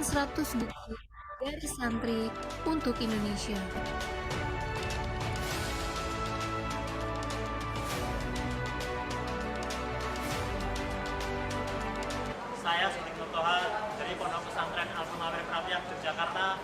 100 buku dari santri untuk Indonesia. Saya Sudik Nurtoha dari Pondok Pesantren Al-Munawwir Prapiak, Yogyakarta,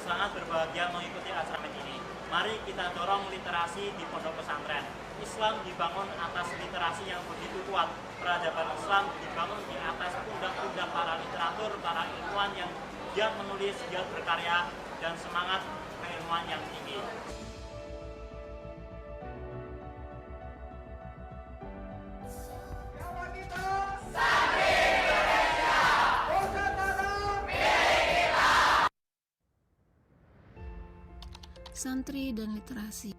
sangat berbahagia mengikuti acara ini. Mari kita dorong literasi di pondok pesantren. Islam dibangun atas literasi yang begitu kuat. Peradaban Islam dibangun di atas pundak-pundak para literatur, para ilmuwan yang giat menulis, giat berkarya, dan semangat keilmuan yang tinggi. Santri dan literasi.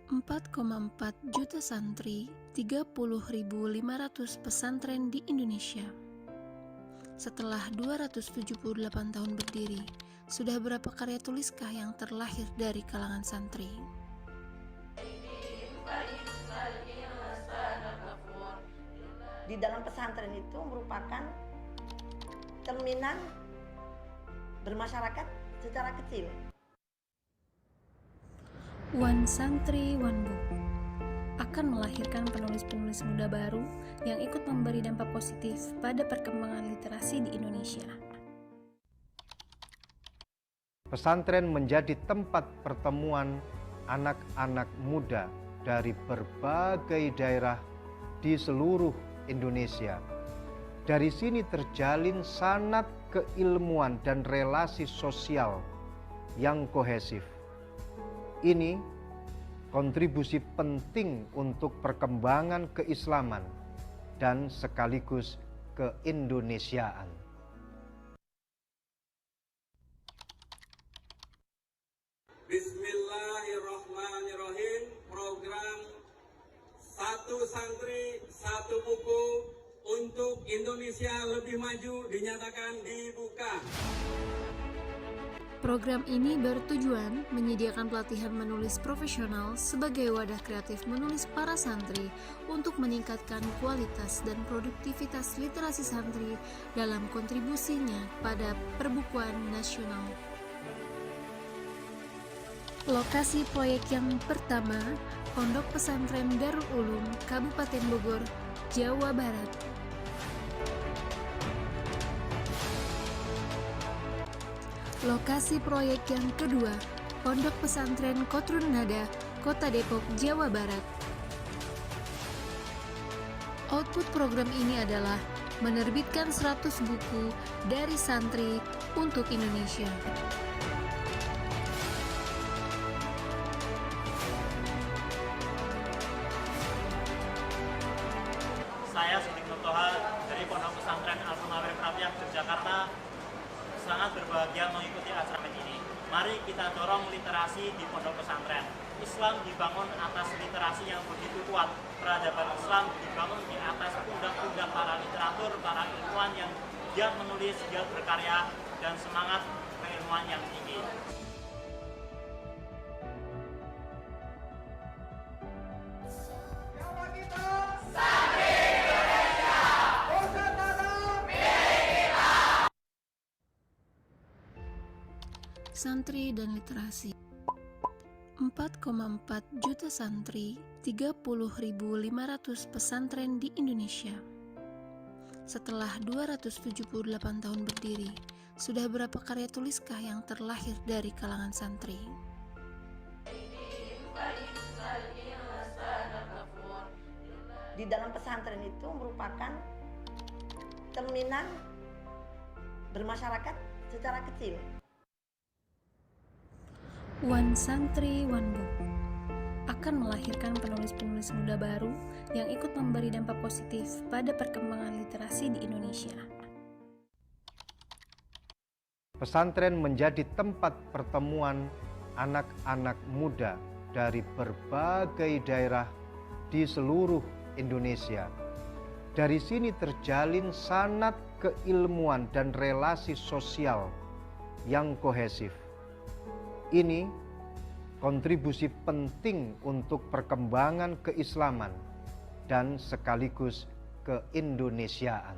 4,4 juta santri, 30.500 pesantren di Indonesia. Setelah 278 tahun berdiri, sudah berapa karya tuliskah yang terlahir dari kalangan santri? Di dalam pesantren itu merupakan cerminan bermasyarakat secara kecil. One Santri, One Book akan melahirkan penulis-penulis muda baru yang ikut memberi dampak positif pada perkembangan literasi di Indonesia. Pesantren menjadi tempat pertemuan anak-anak muda dari berbagai daerah di seluruh Indonesia. Dari sini terjalin sanat keilmuan dan relasi sosial yang kohesif. Ini kontribusi penting untuk perkembangan keislaman dan sekaligus keindonesiaan. Bismillahirrahmanirrahim. Program Satu Santri Satu Buku untuk Indonesia Lebih Maju dinyatakan dibuka. Program ini bertujuan menyediakan pelatihan menulis profesional sebagai wadah kreatif menulis para santri untuk meningkatkan kualitas dan produktivitas literasi santri dalam kontribusinya pada perbukuan nasional. Lokasi proyek yang pertama, Pondok Pesantren Darul Ulum, Kabupaten Bogor, Jawa Barat. Lokasi proyek yang kedua, Pondok Pesantren Kotrun Nada, Kota Depok, Jawa Barat. Output program ini adalah menerbitkan 100 buku dari santri untuk Indonesia. Saya Sudik Nurtoha dari Pondok Pesantren Al-Munawwir Prapiak, Yogyakarta, sangat berbahagia mengikuti acara ini. Mari kita dorong literasi di pondok pesantren. Islam dibangun atas literasi yang begitu kuat. Peradaban Islam dibangun di atas pundak-pundak para literatur, para ilmuwan yang giat menulis, giat berkarya, dan semangat keilmuan yang tinggi. Santri dan literasi. 4,4 juta santri, 30.500 pesantren di Indonesia. Setelah 278 tahun berdiri, sudah berapa karya tuliskah yang terlahir dari kalangan santri? Di dalam pesantren itu merupakan cerminan bermasyarakat secara kecil. One Santri, One Book akan melahirkan penulis-penulis muda baru yang ikut memberi dampak positif pada perkembangan literasi di Indonesia. Pesantren menjadi tempat pertemuan anak-anak muda dari berbagai daerah di seluruh Indonesia. Dari sini terjalin sanat keilmuan dan relasi sosial yang kohesif. Ini kontribusi penting untuk perkembangan keislaman dan sekaligus keindonesiaan.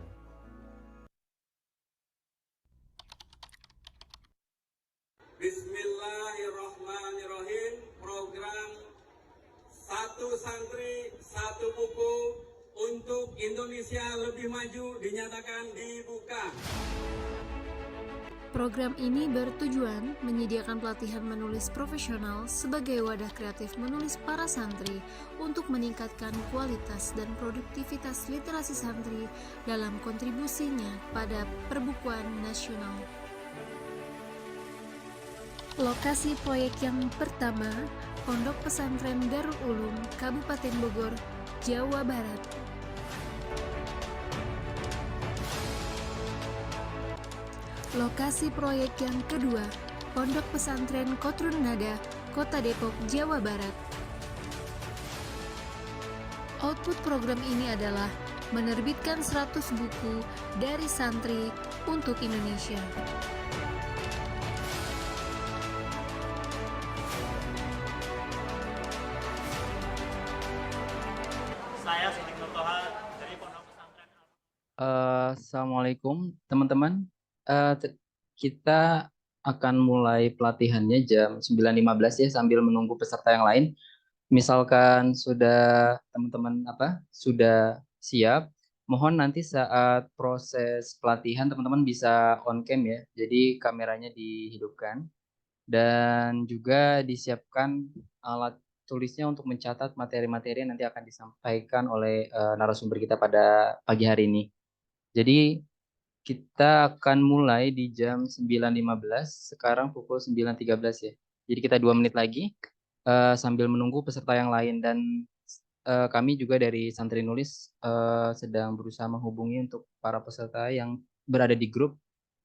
Bismillahirrahmanirrahim. Program Satu Santri Satu Buku untuk Indonesia Lebih Maju dinyatakan dibuka. Program ini bertujuan menyediakan pelatihan menulis profesional sebagai wadah kreatif menulis para santri untuk meningkatkan kualitas dan produktivitas literasi santri dalam kontribusinya pada perbukuan nasional. Lokasi proyek yang pertama, Pondok Pesantren Darul Ulum, Kabupaten Bogor, Jawa Barat. Lokasi proyek yang kedua, Pondok Pesantren Kotrun Nada, Kota Depok, Jawa Barat. Output program ini adalah menerbitkan 100 buku dari santri untuk Indonesia. Saya Suling Toha dari Pondok Pesantren. Assalamualaikum teman-teman. Kita akan mulai pelatihannya jam 9.15 ya, sambil menunggu peserta yang lain. Misalkan sudah teman-teman sudah siap, mohon nanti saat proses pelatihan teman-teman bisa on cam ya. Jadi kameranya dihidupkan dan juga disiapkan alat tulisnya untuk mencatat materi-materi yang nanti akan disampaikan oleh narasumber kita pada pagi hari ini. Jadi kita akan mulai di jam 9.15, sekarang pukul 9.13 ya. Jadi kita 2 menit lagi sambil menunggu peserta yang lain. Dan kami juga dari Santri Nulis sedang berusaha menghubungi untuk para peserta yang berada di grup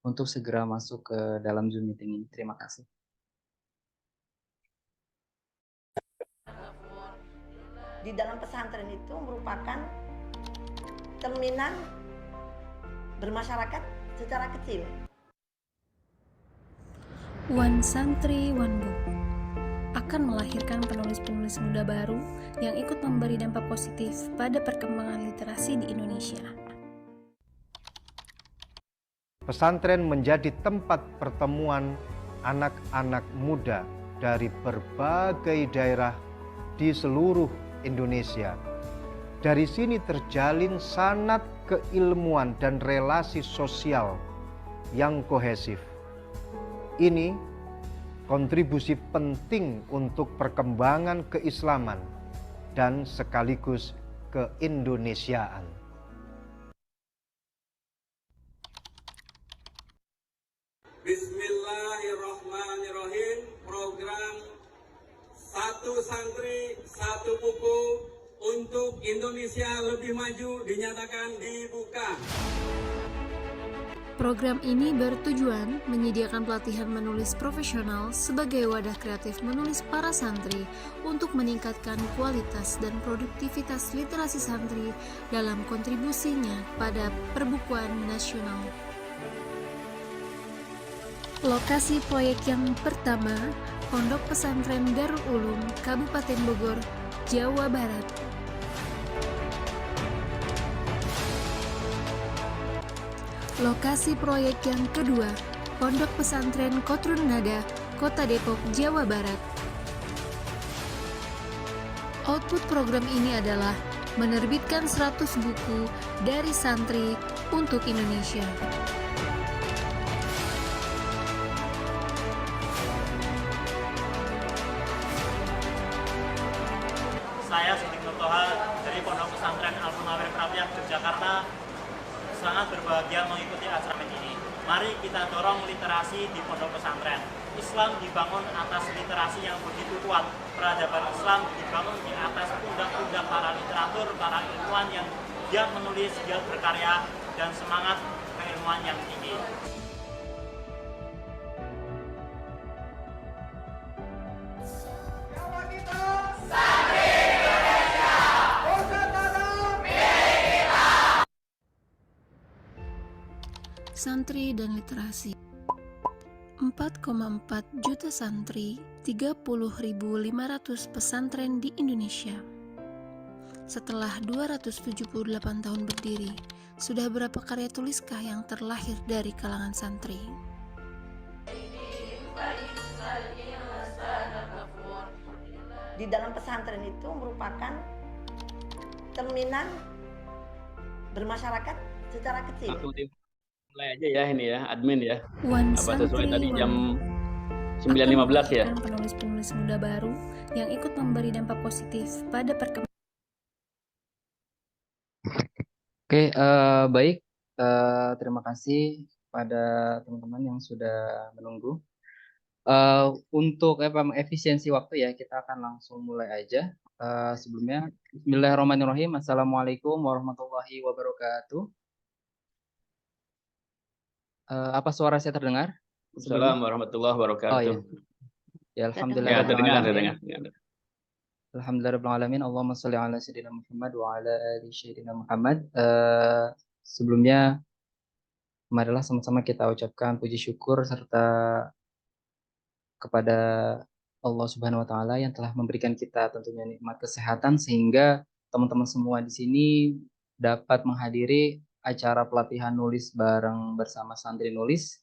untuk segera masuk ke dalam Zoom meeting ini. Terima kasih. Di dalam pesantren itu merupakan cerminan bermasyarakat secara kecil. One Santri One Book akan melahirkan penulis-penulis muda baru yang ikut memberi dampak positif pada perkembangan literasi di Indonesia. Pesantren menjadi tempat pertemuan anak-anak muda dari berbagai daerah di seluruh Indonesia. Dari sini terjalin sanad keilmuan dan relasi sosial yang kohesif. Ini kontribusi penting untuk perkembangan keislaman dan sekaligus keindonesiaan. Bismillahirrahmanirrahim. Program Satu Santri Satu Buku untuk Indonesia Lebih Maju dinyatakan dibuka. Program ini bertujuan menyediakan pelatihan menulis profesional sebagai wadah kreatif menulis para santri untuk meningkatkan kualitas dan produktivitas literasi santri dalam kontribusinya pada perbukuan nasional. Lokasi proyek yang pertama, Pondok Pesantren Darul Ulum, Kabupaten Bogor, Jawa Barat. Lokasi proyek yang kedua, Pondok Pesantren Kotrun Nada, Kota Depok, Jawa Barat. Output program ini adalah menerbitkan 100 buku dari santri untuk Indonesia. Saya Suling Toha dari Pondok Pesantren Al-Munawir Prapiah, Yogyakarta, sangat berbahagia mengikuti acara ini. Mari kita dorong literasi di pondok pesantren. Islam dibangun atas literasi yang begitu kuat. Peradaban Islam dibangun di atas pundak-pundak para literatur, para ilmuwan yang giat menulis, giat berkarya, dan semangat keilmuan yang tinggi. Santri dan literasi. 4,4 juta santri, 30.500 pesantren di Indonesia. Setelah 278 tahun berdiri, sudah berapa karya tuliskah yang terlahir dari kalangan santri? di dalam pesantren itu merupakan cerminan bermasyarakat secara kecil. Langsung mulai aja ya ini ya, admin ya. One Apa sesuai Santri tadi One jam akan 9.15 ya. melahirkan penulis-penulis muda baru yang ikut memberi dampak positif pada perkembangan. Oke, baik. Terima kasih pada teman-teman yang sudah menunggu. Untuk efisiensi waktu ya, kita akan langsung mulai aja. Sebelumnya, Bismillahirrahmanirrahim. Assalamualaikum warahmatullahi wabarakatuh. Apa suara saya terdengar? Assalamualaikum warahmatullahi Oh wabarakatuh. ya, alhamdulillah. Ya, terdengar. Alhamdulillahirrahmanirrahim. Allahumma sholli ala sayyidina Muhammad wa ala ali sayyidina Muhammad. Sebelumnya, marilah sama-sama kita ucapkan puji syukur serta kepada Allah Subhanahu wa taala yang telah memberikan kita tentunya nikmat kesehatan sehingga teman-teman semua di sini dapat menghadiri acara pelatihan nulis bareng bersama santri nulis.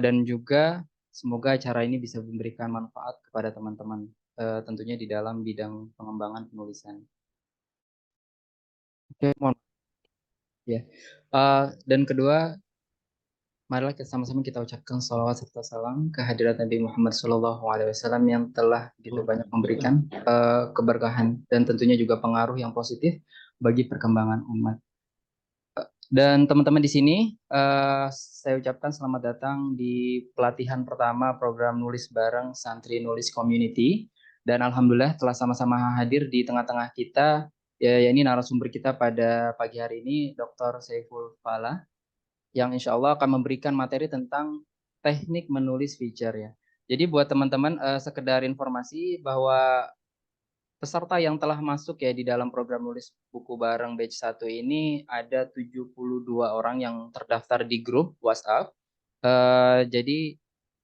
Dan juga semoga acara ini bisa memberikan manfaat kepada teman-teman tentunya di dalam bidang pengembangan penulisan. Oke, mohon ya. Dan kedua, marilah sama-sama kita ucapkan salawat serta salam kehadirat Nabi Muhammad SAW yang telah begitu banyak memberikan keberkahan dan tentunya juga pengaruh yang positif bagi perkembangan umat. Dan teman-teman di sini, saya ucapkan selamat datang di pelatihan pertama program nulis bareng Santri Nulis Community. Dan alhamdulillah telah sama-sama hadir di tengah-tengah kita, ya ini narasumber kita pada pagi hari ini, Dr. Saiful Fala, yang insya Allah akan memberikan materi tentang teknik menulis feature ya. Jadi buat teman-teman, sekedar informasi bahwa peserta yang telah masuk ya di dalam program nulis buku bareng batch 1 ini ada 72 orang yang terdaftar di grup WhatsApp. Jadi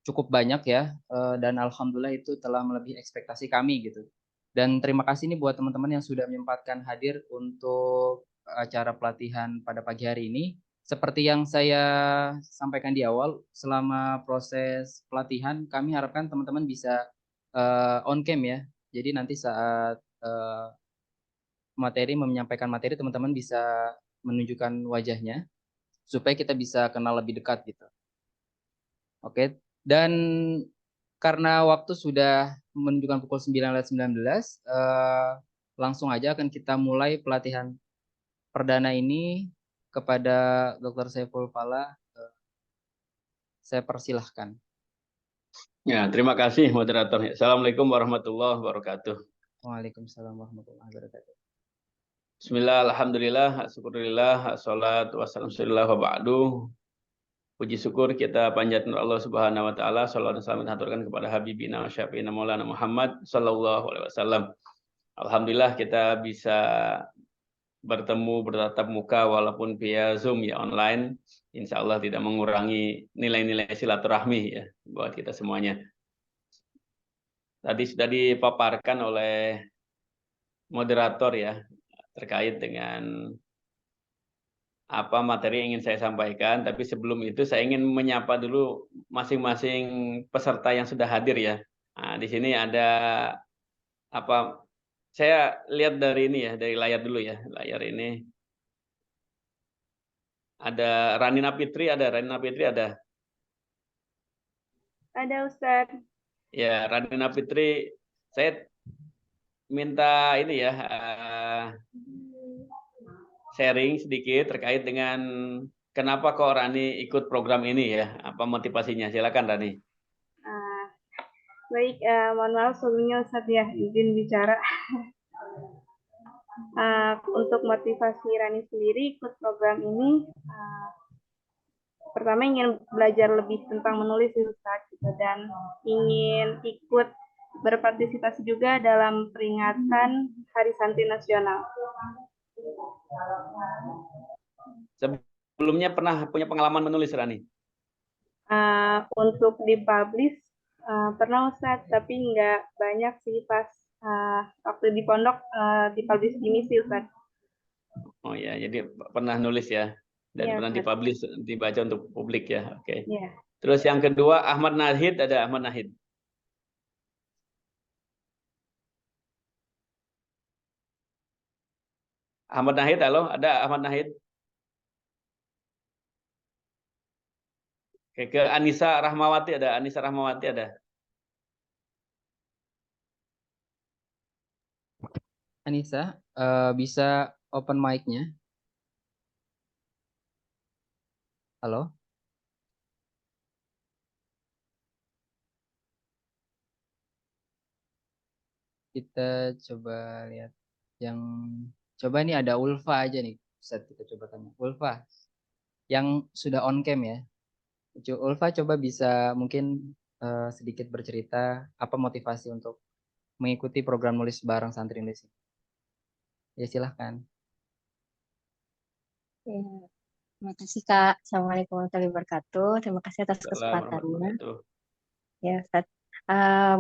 cukup banyak ya, dan alhamdulillah itu telah melebihi ekspektasi kami gitu. Dan terima kasih nih buat teman-teman yang sudah menyempatkan hadir untuk acara pelatihan pada pagi hari ini. Seperti yang saya sampaikan di awal, selama proses pelatihan kami harapkan teman-teman bisa on cam ya. Jadi nanti saat menyampaikan materi, teman-teman bisa menunjukkan wajahnya supaya kita bisa kenal lebih dekat gitu. Oke, dan karena waktu sudah menunjukkan pukul 9.19, langsung aja akan kita mulai pelatihan perdana ini kepada Dr. Saiful Fala. Saya persilahkan. Ya, terima kasih moderator. Assalamualaikum warahmatullahi wabarakatuh. Waalaikumsalam warahmatullahi wabarakatuh. Bismillah, alhamdulillah, syukurillah, assalatu wassalamu wa ba'du. Puji syukur kita panjatkan Allah Subhanahu wa taala, salawat dan salam dihaturkan kepada habibina wa syafiina Maulana Muhammad sallallahu alaihi wasallam. Alhamdulillah kita bisa bertemu bertatap muka walaupun via Zoom ya online. Insya Allah tidak mengurangi nilai-nilai silaturahmi ya buat kita semuanya. Tadi sudah dipaparkan oleh moderator ya terkait dengan apa materi yang ingin saya sampaikan, tapi sebelum itu saya ingin menyapa dulu masing-masing peserta yang sudah hadir ya. Nah, di sini ada apa? Saya lihat dari ini ya, dari layar dulu ya, layar ini. Ada Ranina Fitri, ada. Ada Ustadz. Ya, Ranina Fitri, saya minta ini ya, sharing sedikit terkait dengan kenapa kok Rani ikut program ini ya, apa motivasinya? Silakan Rani. Baik, mohon maaf sebelumnya Ustadz ya, izin bicara. Untuk motivasi Rani sendiri ikut program ini, pertama ingin belajar lebih tentang menulis Ustadz gitu, dan ingin ikut berpartisipasi juga dalam peringatan Hari Santri Nasional. Sebelumnya pernah punya pengalaman menulis Rani? Untuk dipublish pernah Ustadz, tapi nggak banyak sih pas waktu di pondok dipublish di misi Ustadz. Oh ya, jadi pernah nulis ya, dan ya, pernah dipublish, dibaca untuk publik ya. Oke. Ya. Terus yang kedua Ahmad Nahid, ada Ahmad Nahid. Ahmad Nahid, halo, ada Ahmad Nahid? Oke, ke Anissa Rahmawati ada, Anissa Rahmawati ada. Anissa, bisa open mic-nya. Halo? Kita coba lihat yang coba nih ada Ulfa aja nih. Ustaz, kita coba tanya. Ulfa, yang sudah on cam ya. Ulfa coba bisa mungkin sedikit bercerita apa motivasi untuk mengikuti program nulis bareng santri nulis. Ya silahkan. Ya, terima kasih Kak. Assalamualaikum warahmatullahi wabarakatuh. Terima kasih atas Assalamualaikum warahmatullahi kesempatannya. wabarakatuh. Ya, Ustaz.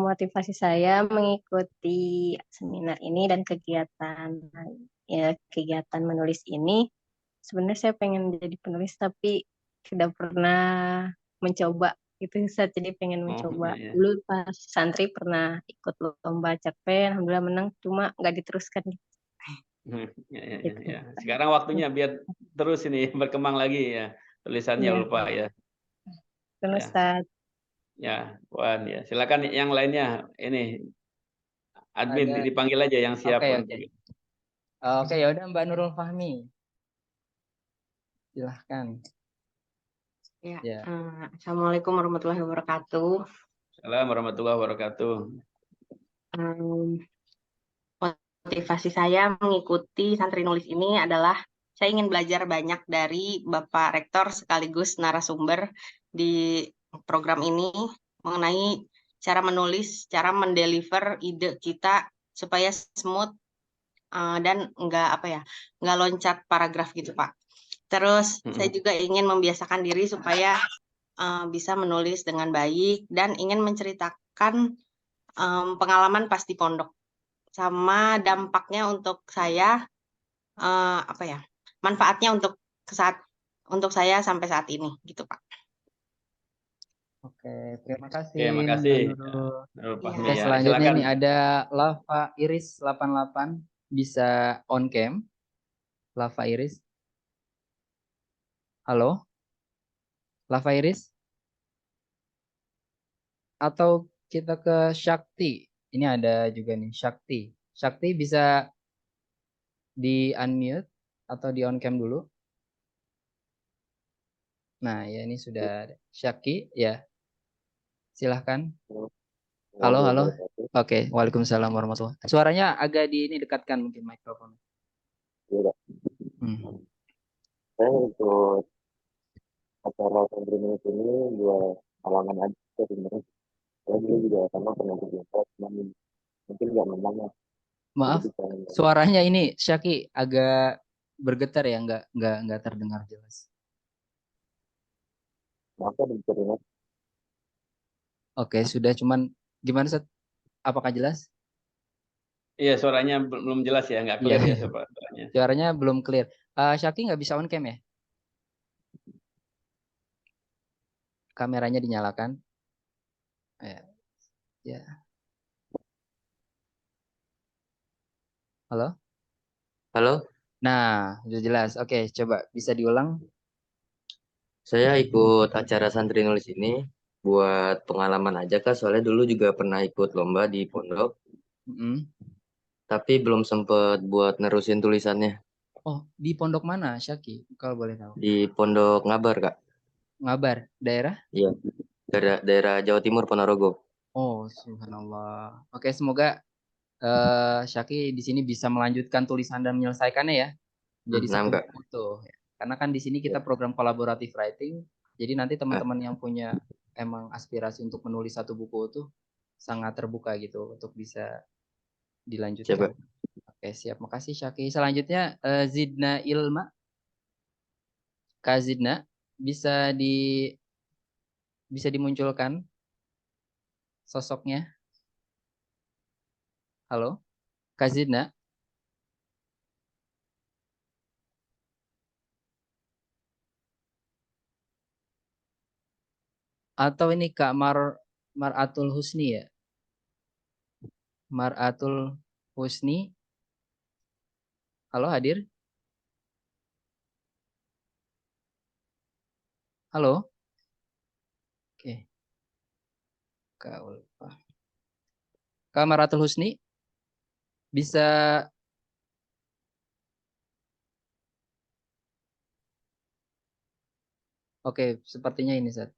Motivasi saya mengikuti seminar ini dan kegiatan menulis ini. Sebenarnya saya pengen jadi penulis tapi tidak pernah mencoba itu Ustaz. Jadi pengen Oh, mencoba. iya, iya. Dulu pas santri pernah ikut lomba cerpen, alhamdulillah menang, cuma nggak diteruskan. Ya, ya, ya, Gitu. ya. Sekarang waktunya biar terus ini berkembang lagi ya tulisannya Iya, Ulfa ya. betul Ya, Ustaz. ya, Wan ya. Silakan yang lainnya ini admin Ada. dipanggil aja yang siap Oke, untuk. Oke, ya udah Mbak Nurul Fahmi. Silahkan. Ya, Ya. Assalamualaikum warahmatullahi wabarakatuh. Assalamualaikum warahmatullahi wabarakatuh. Motivasi saya mengikuti santri nulis ini adalah saya ingin belajar banyak dari Bapak Rektor sekaligus narasumber di program ini mengenai cara menulis, cara mendeliver ide kita supaya smooth dan nggak loncat paragraf gitu Pak. Terus saya juga ingin membiasakan diri supaya bisa menulis dengan baik dan ingin menceritakan pengalaman pas di pondok sama dampaknya untuk saya manfaatnya untuk saya sampai saat ini gitu Pak. Oke, terima kasih. Oke, makasih. Mbak Nurul. Nurul Iya. Fahmi Oke, ya. selanjutnya Silakan. nih ada Lava Iris 88 bisa on cam. Lava Iris. Halo? Lava Iris? Atau kita ke Shakti. Ini ada juga nih Shakti. Shakti bisa di unmute atau di on cam dulu. Nah, ya ini sudah ada. Syaki ya. Silahkan. Halo, halo. Oke, Waalaikumsalam warahmatullahi wabarakatuh. Suaranya agak di ini dekatkan mungkin mikrofon. Saya ikut acara santri nulis ini dua halangan aja sebenarnya. Saya dulu juga sama pernah berjumpa, cuman mungkin nggak menang ya. Maaf, suaranya ini Syaki agak bergetar ya, nggak terdengar jelas. Maaf ya, bisa dengar. Oke, sudah cuman gimana Seth? Apakah jelas? Iya, suaranya belum jelas ya, nggak clear Iya. ya suaranya. Suaranya belum clear. Syaki nggak bisa on cam ya? Kameranya dinyalakan. Ya. Halo? Halo, Nah, sudah jelas. Oke, coba bisa diulang. saya ikut acara santri nulis ini buat pengalaman aja Kak, soalnya dulu juga pernah ikut lomba di pondok, tapi belum sempet buat nerusin tulisannya. Oh, di pondok mana, Syaki? Kalau boleh tahu. Di Pondok Ngabar Kak. Ngabar, daerah? Iya, daerah Jawa Timur Ponorogo. Oh, subhanallah. Oke, semoga Syaki di sini bisa melanjutkan tulisan dan menyelesaikannya ya. Jadi satu Kak. buku tuh. Karena kan di sini kita program collaborative writing. Jadi nanti teman-teman yang punya emang aspirasi untuk menulis satu buku itu sangat terbuka gitu untuk bisa dilanjutkan. Oke, siap. Makasih Syaki. Selanjutnya Zidna Ilma. Kak Zidna bisa dimunculkan sosoknya. Halo, Kak Zidna. Atau ini Kak Maratul Husni ya? Maratul Husni. Halo, hadir? Halo. Oke. Kak Ulfa. Kak Maratul Husni bisa. Oke, sepertinya ini Zat.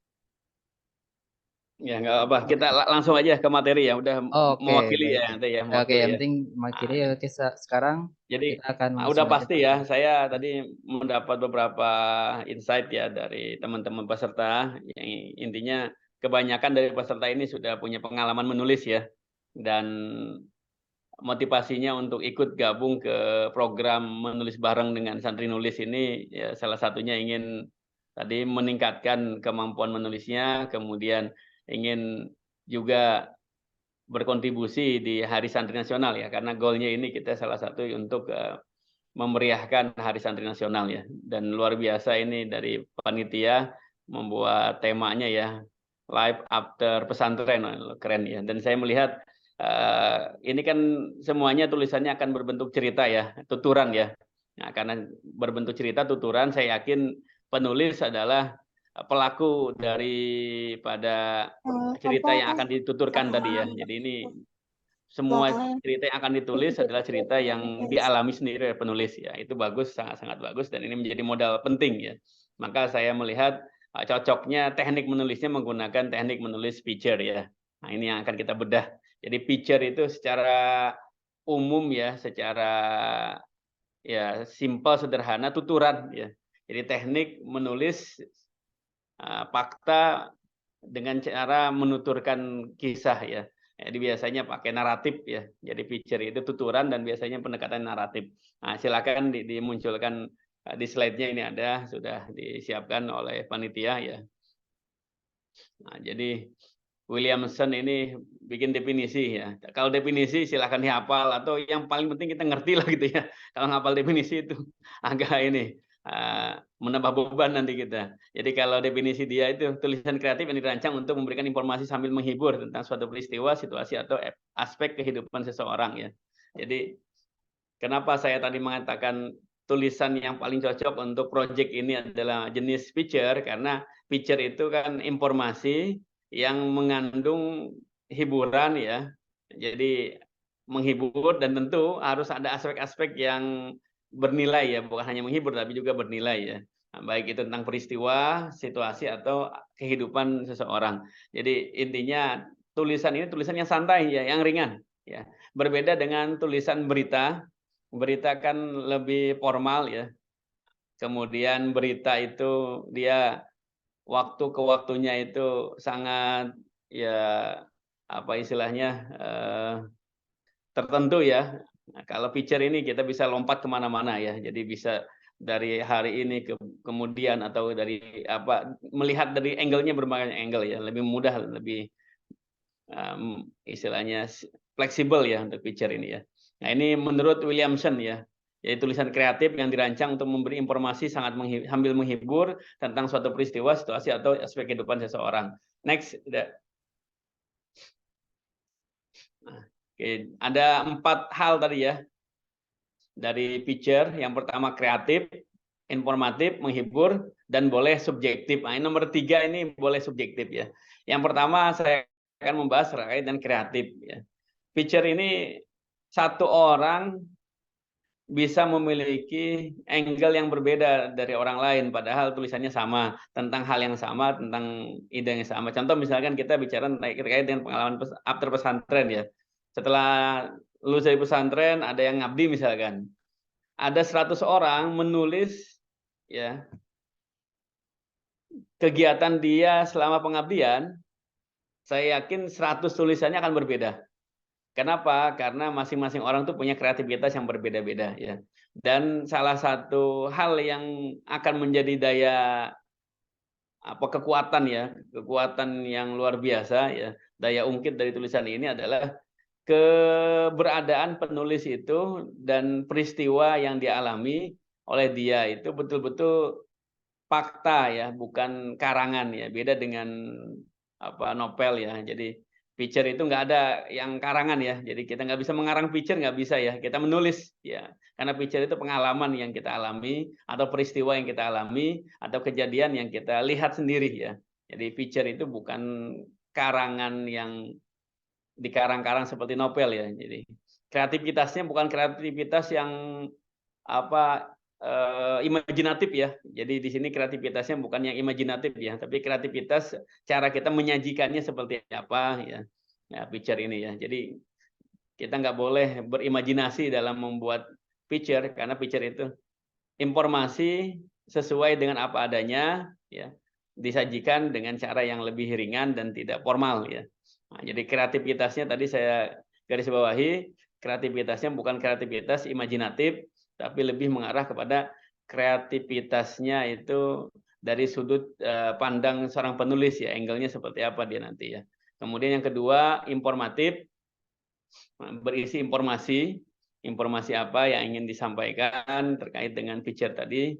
Ya nggak apa, kita langsung aja ke materi ya. Udah Oke, mewakili baik. ya nanti ya, Oke, mewakili yang ya. penting Nah, makiri. Oke, sekarang jadi kita akan langsung udah aja pasti ke ya, saya tadi mendapat beberapa insight ya dari teman-teman peserta. Yang intinya kebanyakan dari peserta ini sudah punya pengalaman menulis ya, dan motivasinya untuk ikut gabung ke program menulis bareng dengan Santri Nulis ini ya salah satunya ingin tadi meningkatkan kemampuan menulisnya, kemudian ingin juga berkontribusi di Hari Santri Nasional ya, karena goalnya ini kita salah satu untuk memeriahkan Hari Santri Nasional ya, dan luar biasa ini dari panitia membuat temanya ya, Life After Pesantren, keren ya. Dan saya melihat ini kan semuanya tulisannya akan berbentuk cerita ya, tuturan ya. Nah, karena berbentuk cerita tuturan, saya yakin penulis adalah pelaku daripada cerita yang akan dituturkan tadi ya. Jadi ini semua cerita yang akan ditulis adalah cerita yang dialami sendiri oleh penulis ya. Itu bagus, sangat-sangat bagus, dan ini menjadi modal penting ya. Maka saya melihat cocoknya teknik menulisnya menggunakan teknik menulis picture ya. Nah, ini yang akan kita bedah. Jadi picture itu secara umum ya, secara ya simpel, sederhana, tuturan ya. Jadi teknik menulis fakta dengan cara menuturkan kisah ya. Jadi biasanya pakai naratif ya. Jadi picture itu tuturan dan biasanya pendekatan naratif. Nah, silakan dimunculkan di slide-nya, ini ada, sudah disiapkan oleh panitia ya. Nah, jadi Williamson ini bikin definisi ya. Kalau definisi silakan dihafal, atau yang paling penting kita ngerti lah gitu ya. Kalau ngapal definisi itu agak ini menambah beban nanti kita. Jadi kalau definisi dia itu tulisan kreatif yang dirancang untuk memberikan informasi sambil menghibur tentang suatu peristiwa, situasi, atau aspek kehidupan seseorang ya. Jadi kenapa saya tadi mengatakan tulisan yang paling cocok untuk proyek ini adalah jenis picture, karena picture itu kan informasi yang mengandung hiburan ya. Jadi menghibur, dan tentu harus ada aspek-aspek yang bernilai ya, bukan hanya menghibur tapi juga bernilai ya. Nah, baik itu tentang peristiwa, situasi, atau kehidupan seseorang. Jadi intinya tulisan ini tulisan yang santai ya, yang ringan ya. Berbeda dengan tulisan berita. Berita kan lebih formal ya. Kemudian berita itu dia waktu ke waktunya itu sangat ya, apa istilahnya, tertentu ya. Nah, kalau picture ini kita bisa lompat kemana-mana ya. Jadi bisa dari hari ini ke kemudian, atau dari apa, melihat dari angle-nya, berbagai angle ya. Lebih mudah, lebih istilahnya fleksibel ya untuk picture ini ya. Nah, ini menurut Williamson ya. Jadi tulisan kreatif yang dirancang untuk memberi informasi sangat sambil menghibur tentang suatu peristiwa, situasi, atau aspek kehidupan seseorang. Next. Nah, oke. Ada 4 hal tadi ya dari picture. Yang pertama kreatif, informatif, menghibur, dan boleh subjektif. Nah, nomor 3 ini boleh subjektif ya. Yang pertama saya akan membahas terkait dengan kreatif ya. Picture ini satu orang bisa memiliki angle yang berbeda dari orang lain, padahal tulisannya sama, tentang hal yang sama, tentang ide yang sama. Contoh misalkan kita bicara terkait dengan pengalaman after pesantren ya. Setelah lulus dari pesantren, ada yang ngabdi misalkan. Ada 100 orang menulis ya kegiatan dia selama pengabdian, saya yakin 100 tulisannya akan berbeda. Kenapa? Karena masing-masing orang tuh punya kreativitas yang berbeda-beda ya. Dan salah satu hal yang akan menjadi daya kekuatan ya, kekuatan yang luar biasa ya, daya ungkit dari tulisan ini adalah keberadaan penulis itu dan peristiwa yang dialami oleh dia itu betul-betul fakta ya, bukan karangan ya. Beda dengan novel ya. Jadi Picture itu nggak ada yang karangan ya, jadi kita nggak bisa mengarang picture, nggak bisa ya, kita menulis ya, karena picture itu pengalaman yang kita alami atau peristiwa yang kita alami atau kejadian yang kita lihat sendiri ya. Jadi picture itu bukan karangan yang dikarang-karang seperti novel ya. Jadi kreativitasnya bukan kreativitas yang imajinatif ya. Jadi di sini kreativitasnya bukan yang imajinatif ya, tapi kreativitas cara kita menyajikannya seperti apa ya. Ya, picture ini ya. Jadi kita nggak boleh berimajinasi dalam membuat picture, karena picture itu informasi sesuai dengan apa adanya ya, disajikan dengan cara yang lebih ringan dan tidak formal ya. Nah, jadi kreativitasnya tadi saya garis bawahi, kreativitasnya bukan kreativitas imajinatif, tapi lebih mengarah kepada kreativitasnya itu dari sudut pandang seorang penulis ya, angle-nya seperti apa dia nanti ya. Kemudian yang kedua, informatif, berisi informasi apa yang ingin disampaikan terkait dengan picture tadi.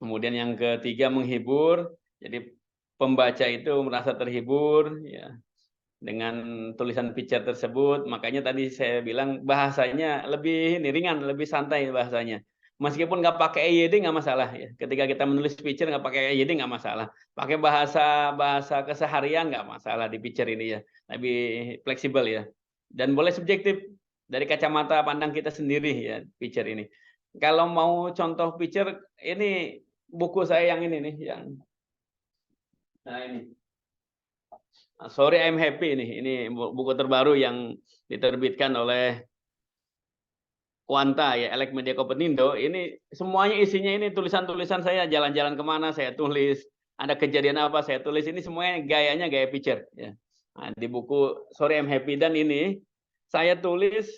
Kemudian yang ketiga, menghibur, jadi pembaca itu merasa terhibur ya dengan tulisan picture tersebut. Makanya tadi saya bilang bahasanya lebih ringan, lebih santai bahasanya. Meskipun nggak pakai EYD nggak masalah ya. Ketika kita menulis picture nggak pakai EYD nggak masalah. Pakai bahasa keseharian nggak masalah di picture ini ya. Lebih fleksibel ya. Dan boleh subjektif dari kacamata pandang kita sendiri ya picture ini. Kalau mau contoh picture, ini buku saya yang ini nih, yang nah ini. Sorry I'm Happy ini buku terbaru yang diterbitkan oleh Quanta ya, Elek Media Kompetindo. Ini semuanya isinya ini tulisan-tulisan saya, jalan-jalan kemana saya tulis, ada kejadian apa saya tulis, ini semuanya gayanya gaya picture ya. Nah, di buku Sorry I'm Happy, dan ini saya tulis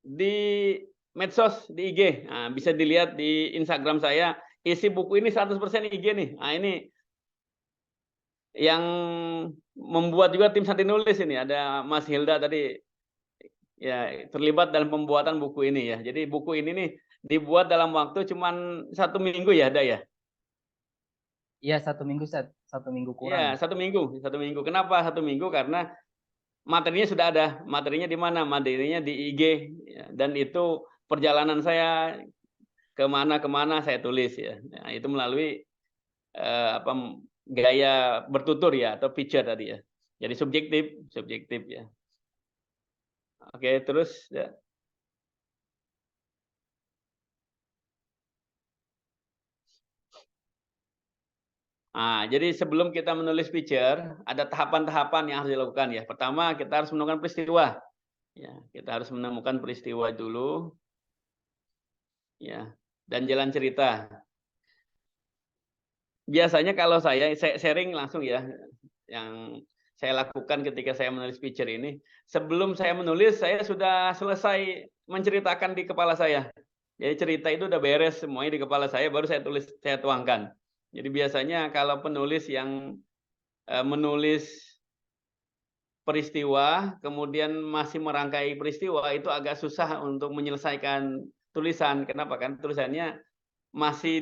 di medsos, di IG. Nah, bisa dilihat di Instagram saya, isi buku ini 100% IG nih. Nah, ini yang membuat juga tim Santri Nulis ini, ada Mas Hilda tadi ya terlibat dalam pembuatan buku ini ya. Jadi buku ini nih dibuat dalam waktu cuman 1 minggu ya, ada ya? Iya, 1 minggu, 1 minggu kurang. Ya, 1 minggu. Kenapa 1 minggu? Karena materinya sudah ada. Materinya di mana? Materinya di IG ya. Dan itu perjalanan saya kemana saya tulis ya. Nah, itu melalui gaya bertutur ya, atau picture tadi ya. Jadi subjektif ya. Oke, terus ya. Nah, jadi sebelum kita menulis picture, ada tahapan-tahapan yang harus dilakukan ya. Pertama, kita harus menemukan peristiwa. Ya, kita harus menemukan peristiwa dulu. Ya, dan jalan cerita. Biasanya kalau saya sharing langsung ya, yang saya lakukan ketika saya menulis picture ini, sebelum saya menulis, saya sudah selesai menceritakan di kepala saya. Jadi cerita itu udah beres semuanya di kepala saya, baru saya tulis, saya tuangkan. Jadi biasanya kalau penulis yang menulis peristiwa, kemudian masih merangkai peristiwa, itu agak susah untuk menyelesaikan tulisan. Kenapa? Kan tulisannya masih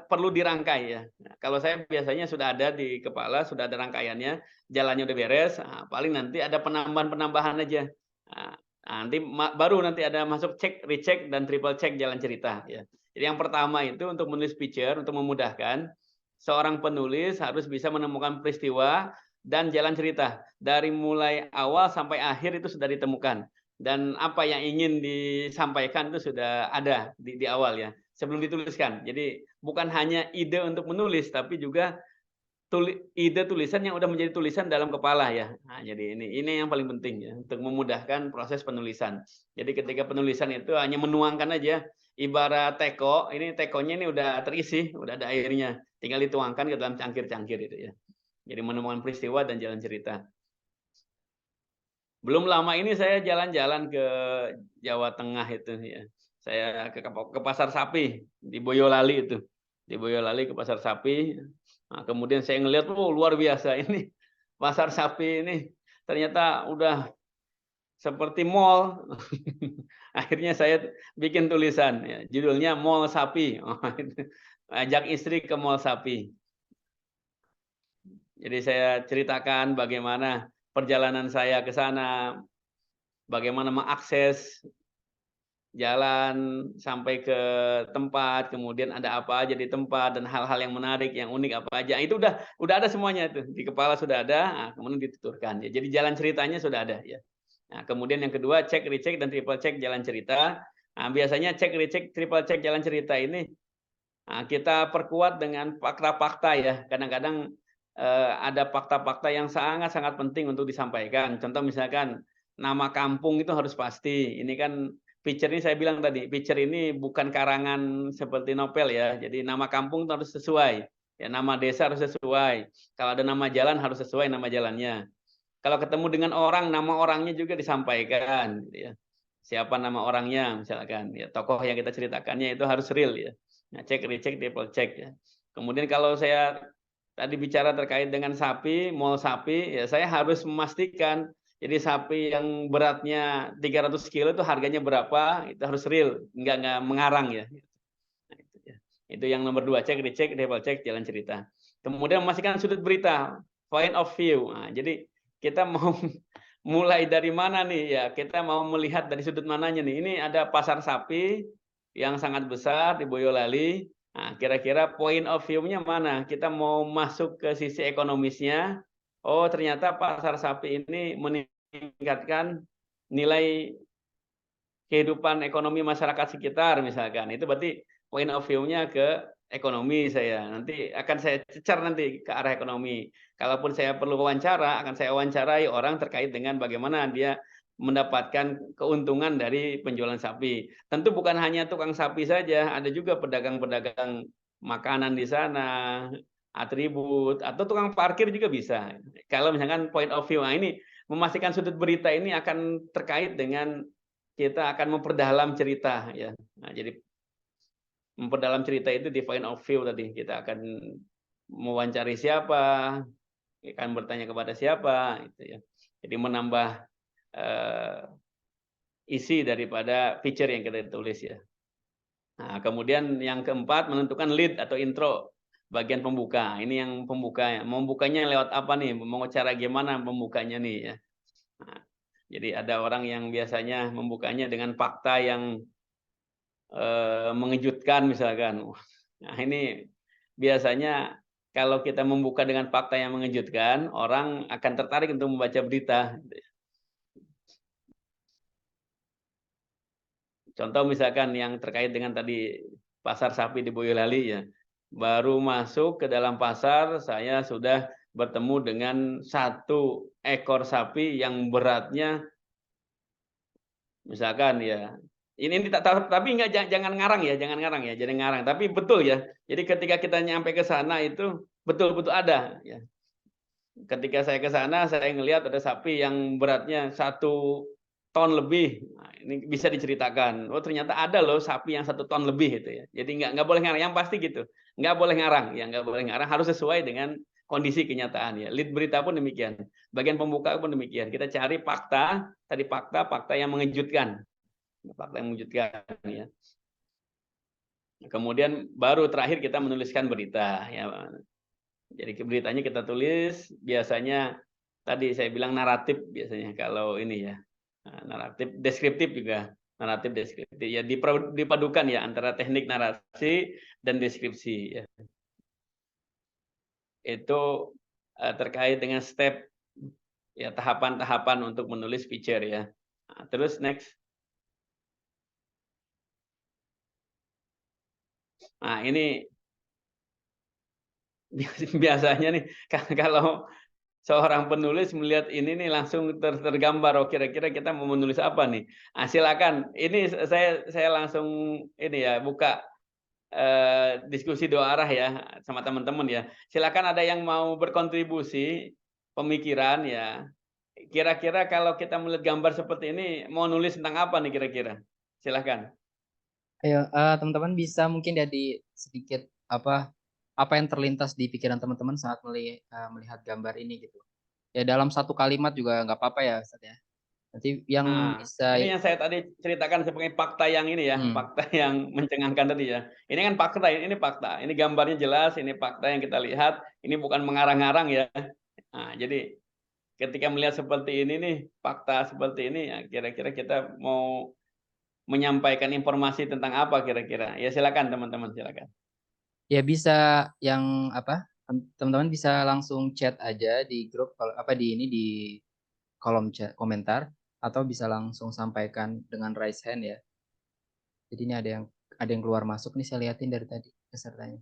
perlu dirangkai ya. Nah, kalau saya biasanya sudah ada di kepala, sudah ada rangkaiannya, jalannya udah beres, nah, paling nanti ada penambahan-penambahan aja. Nah, nanti baru nanti ada masuk cek, recheck, dan triple check jalan cerita ya. Jadi yang pertama itu untuk menulis picture, untuk memudahkan, seorang penulis harus bisa menemukan peristiwa dan jalan cerita. Dari mulai awal sampai akhir itu sudah ditemukan. Dan apa yang ingin disampaikan itu sudah ada di awal ya, sebelum dituliskan. Jadi bukan hanya ide untuk menulis, tapi juga ide tulisan yang udah menjadi tulisan dalam kepala ya. Nah, jadi ini yang paling penting ya, untuk memudahkan proses penulisan. Jadi ketika penulisan itu hanya menuangkan aja, ibarat teko, ini tekonya ini udah terisi, udah ada airnya, tinggal dituangkan ke dalam cangkir-cangkir itu ya. Jadi menemukan peristiwa dan jalan cerita. Belum lama ini saya jalan-jalan ke Jawa Tengah itu ya. Saya ke Pasar Sapi di Boyolali itu. Di Boyolali ke Pasar Sapi. Nah, kemudian saya ngelihat, luar biasa ini Pasar Sapi ini ternyata udah seperti mall. Akhirnya saya bikin tulisan ya, judulnya Mall Sapi. Ajak istri ke Mall Sapi. Jadi saya ceritakan bagaimana perjalanan saya ke sana, bagaimana mengakses jalan sampai ke tempat, kemudian ada apa aja di tempat dan hal-hal yang menarik, yang unik apa aja. Itu udah ada semuanya itu. Di kepala sudah ada, nah, kemudian dituturkan ya. Jadi jalan ceritanya sudah ada ya. Nah, kemudian yang kedua cek, recheck dan triple check jalan cerita. Nah, biasanya cek, recheck, triple check jalan cerita ini kita perkuat dengan fakta-fakta ya. Kadang-kadang ada fakta-fakta yang sangat-sangat penting untuk disampaikan. Contoh misalkan nama kampung itu harus pasti. Ini kan picture ini saya bilang tadi, picture ini bukan karangan seperti novel ya. Jadi nama kampung itu harus sesuai. Ya, nama desa harus sesuai. Kalau ada nama jalan harus sesuai nama jalannya. Kalau ketemu dengan orang, nama orangnya juga disampaikan. Gitu ya. Siapa nama orangnya misalkan. Ya, tokoh yang kita ceritakannya itu harus real ya. Nah, cek, recheck, triple check ya. Kemudian kalau saya tadi bicara terkait dengan sapi, mall sapi, ya saya harus memastikan. Jadi sapi yang beratnya 300 kilo itu harganya berapa, itu harus real, nggak mengarang ya. Nah, itu ya. Itu yang nomor 2, cek, recheck, double check, jalan cerita. Kemudian memastikan sudut berita, point of view. Nah, jadi kita mau mulai dari mana nih ya, kita mau melihat dari sudut mananya nih. Ini ada pasar sapi yang sangat besar di Boyolali. Nah, kira-kira point of view-nya mana? Kita mau masuk ke sisi ekonomisnya. Oh, ternyata pasar sapi ini meningkatkan nilai kehidupan ekonomi masyarakat sekitar misalkan. Itu berarti point of view-nya ke ekonomi saya. Nanti akan saya cecar nanti ke arah ekonomi. Kalaupun saya perlu wawancara, akan saya wawancarai orang terkait dengan bagaimana dia mendapatkan keuntungan dari penjualan sapi. Tentu bukan hanya tukang sapi saja, ada juga pedagang-pedagang makanan di sana, atribut, atau tukang parkir juga bisa. Kalau misalkan point of view, nah ini memastikan sudut berita ini akan terkait dengan kita akan memperdalam cerita ya. Nah, jadi memperdalam cerita itu di point of view tadi. Kita akan mewawancari siapa, akan bertanya kepada siapa, gitu ya. Jadi menambah isi daripada feature yang kita tulis ya. Nah, kemudian yang keempat menentukan lead atau intro, bagian pembuka. Ini yang pembuka. Membukanya lewat apa nih? Mau cara gimana pembukanya nih ya. Nah, jadi ada orang yang biasanya membukanya dengan fakta yang mengejutkan misalkan. Nah, ini biasanya kalau kita membuka dengan fakta yang mengejutkan, orang akan tertarik untuk membaca berita. Contoh misalkan yang terkait dengan tadi pasar sapi di Boyolali ya. Baru masuk ke dalam pasar, saya sudah bertemu dengan 1 ekor sapi yang beratnya misalkan ya. Ini tapi jangan ngarang ya, jangan ngarang. Tapi betul ya. Jadi ketika kita nyampe ke sana itu betul-betul ada ya. Ketika saya ke sana, saya ngelihat ada sapi yang beratnya 1 ton lebih. Nah, ini bisa diceritakan. Oh, ternyata ada loh sapi yang 1 ton lebih itu ya. Jadi nggak boleh ngarang. Yang pasti gitu. Nggak boleh ngarang. Ya, nggak boleh ngarang. Harus sesuai dengan kondisi kenyataan ya. Lead berita pun demikian. Bagian pembuka pun demikian. Kita cari fakta. Tadi fakta yang mengejutkan. Fakta yang mengejutkan ya. Kemudian baru terakhir kita menuliskan berita ya. Jadi beritanya kita tulis, biasanya tadi saya bilang naratif biasanya kalau ini ya. Naratif deskriptif juga, naratif deskriptif ya, dipadukan ya antara teknik narasi dan deskripsi ya. Itu terkait dengan step ya, tahapan-tahapan untuk menulis feature ya. Nah, terus next. Nah, ini biasanya nih kalau seorang penulis melihat ini nih langsung tergambar, oh kira-kira kita mau menulis apa nih. Nah, silakan. Ini saya langsung ini ya buka diskusi 2 arah ya sama teman-teman ya. Silakan ada yang mau berkontribusi pemikiran ya. Kira-kira kalau kita melihat gambar seperti ini mau nulis tentang apa nih kira-kira? Silakan. Ayo teman-teman bisa mungkin jadi sedikit apa yang terlintas di pikiran teman-teman saat melihat gambar ini gitu. Ya dalam 1 kalimat juga nggak apa-apa ya Ustaz ya. Nanti yang bisa ini yang saya tadi ceritakan sebagai fakta yang ini ya, fakta yang mencengangkan tadi ya. Ini kan fakta, ini fakta. Ini gambarnya jelas, ini fakta yang kita lihat. Ini bukan mengarang-arang ya. Nah, jadi ketika melihat seperti ini nih, fakta seperti ini, ya kira-kira kita mau menyampaikan informasi tentang apa kira-kira? Ya silakan teman-teman, silakan. Ya bisa yang apa? Teman-teman bisa langsung chat aja di grup kalau apa di ini di kolom chat komentar atau bisa langsung sampaikan dengan raise hand ya. Jadi ini ada yang keluar masuk nih saya liatin dari tadi pesertanya.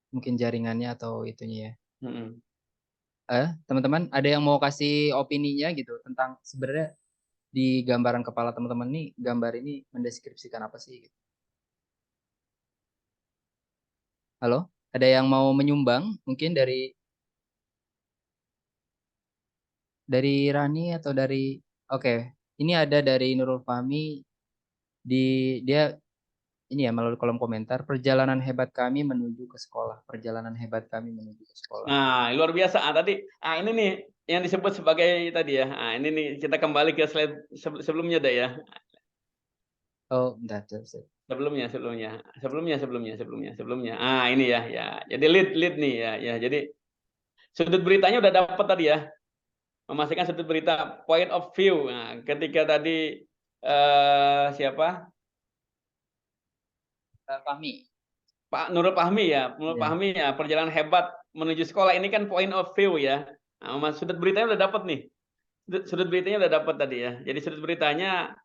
Mungkin jaringannya atau itunya ya. Teman-teman ada yang mau kasih opininya gitu tentang sebenarnya di gambaran kepala teman-teman nih gambar ini mendeskripsikan apa sih? Gitu. Halo, ada yang mau menyumbang mungkin dari Rani atau dari ini ada dari Nurul Fahmi dia ini ya melalui kolom komentar perjalanan hebat kami menuju ke sekolah Nah luar biasa tadi ini nih yang disebut sebagai tadi ya ini nih kita kembali ke slide sebelumnya deh ya. Oh bentar, sebelumnya ini ya jadi lead nih ya jadi sudut beritanya udah dapat tadi ya, memastikan sudut berita point of view. Nah, ketika tadi siapa Fahmi Pak Nurul Fahmi ya, Fahmi ya, perjalanan hebat menuju sekolah ini kan point of view ya. Nah, sudut beritanya udah dapat nih, sudut beritanya udah dapat tadi ya. Jadi sudut beritanya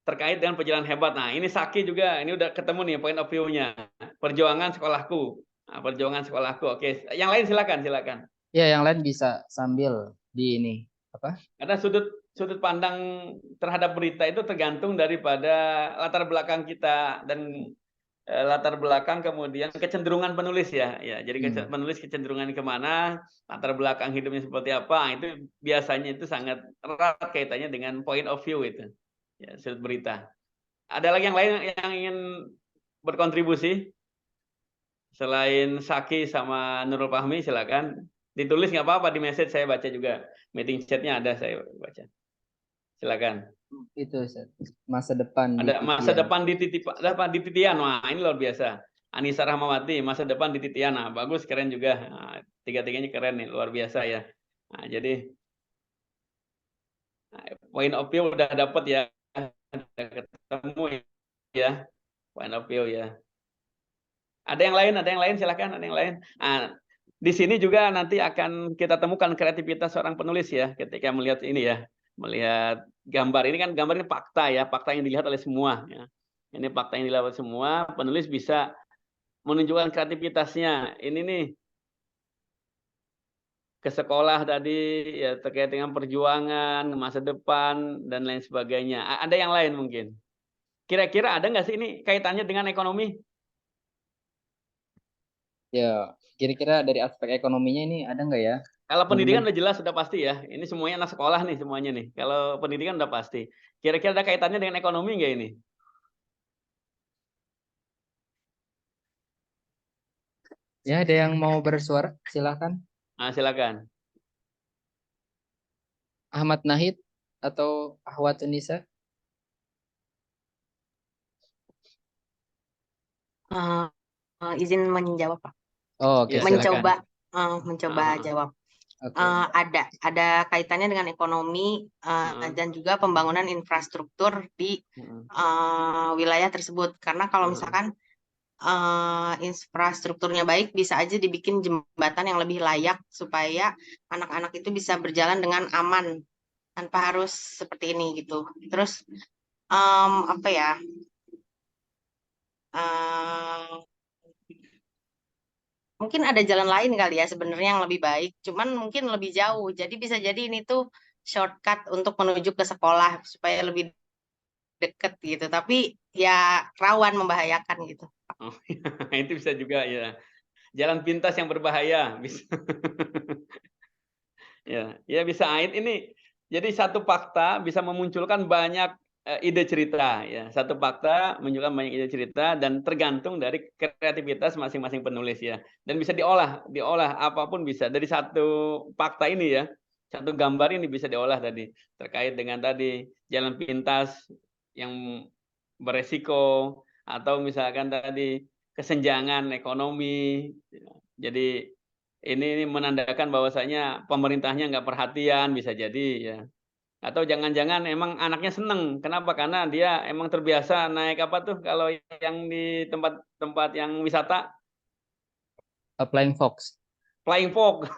terkait dengan perjalanan hebat. Nah ini Saki juga, ini udah ketemu nih point of view-nya. Perjuangan sekolahku. Nah, perjuangan sekolahku. Oke, yang lain silakan. Ya, yang lain bisa sambil di ini apa? Karena sudut pandang terhadap berita itu tergantung daripada latar belakang kita dan latar belakang kemudian kecenderungan penulis ya. Jadi penulis kecenderungan kemana, latar belakang hidupnya seperti apa, itu biasanya itu sangat erat kaitannya dengan point of view itu. Ya, sudut berita. Ada lagi yang lain yang ingin berkontribusi selain Saki sama Nurul Fahmi, silakan ditulis nggak apa-apa di message, saya baca juga, meeting chatnya ada, saya baca. Silakan. Itu masa depan. Ada masa depan di titian. Wah ini luar biasa. Anissa Rahmawati, masa depan di titian. Nah, bagus, keren juga. Nah, tiga-tiganya keren nih, luar biasa ya. Nah, jadi point of view udah dapat ya. Ketemu ya point of view ya. Ada yang lain silakan, ada yang lain. Nah, di sini juga nanti akan kita temukan kreativitas seorang penulis ya ketika melihat ini ya, melihat gambar ini kan, gambar ini fakta ya, fakta yang dilihat oleh semua ya. Ini fakta yang dilihat oleh semua, penulis bisa menunjukkan kreativitasnya. Ini nih ke sekolah tadi ya, terkait dengan perjuangan, masa depan dan lain sebagainya. Ada yang lain mungkin? Kira-kira ada nggak sih ini kaitannya dengan ekonomi? Ya, kira-kira dari aspek ekonominya ini ada nggak ya? Kalau pendidikan udah jelas, sudah pasti ya. Ini semuanya anak sekolah nih semuanya nih. Kalau pendidikan udah pasti. Kira-kira ada kaitannya dengan ekonomi nggak ini? Ya, ada yang mau bersuara? Silakan. Silakan. Ahmad Nahid atau Ahwat Unisa? Izin menjawab, Pak. Oke, mencoba jawab. Ada kaitannya dengan ekonomi dan juga pembangunan infrastruktur di wilayah tersebut. Karena kalau misalkan infrastrukturnya baik, bisa aja dibikin jembatan yang lebih layak supaya anak-anak itu bisa berjalan dengan aman tanpa harus seperti ini gitu. Terus apa ya? Mungkin ada jalan lain kali ya sebenarnya yang lebih baik, cuman mungkin lebih jauh. Jadi bisa jadi ini tuh shortcut untuk menuju ke sekolah supaya lebih deket gitu. Tapi ya rawan membahayakan gitu. Oh, itu bisa juga ya. Jalan pintas yang berbahaya bisa. ya bisa ait ini. Jadi satu fakta bisa memunculkan banyak ide cerita ya. Satu fakta menunjukkan banyak ide cerita dan tergantung dari kreativitas masing-masing penulis ya. Dan bisa diolah apapun bisa dari satu fakta ini ya. Satu gambar ini bisa diolah tadi terkait dengan tadi jalan pintas yang beresiko atau misalkan tadi kesenjangan ekonomi. Jadi ini menandakan bahwasanya pemerintahnya nggak perhatian, bisa jadi ya. Atau jangan-jangan emang anaknya seneng. Kenapa? Karena dia emang terbiasa naik apa tuh kalau yang di tempat-tempat yang wisata, Flying Fox. flying fox.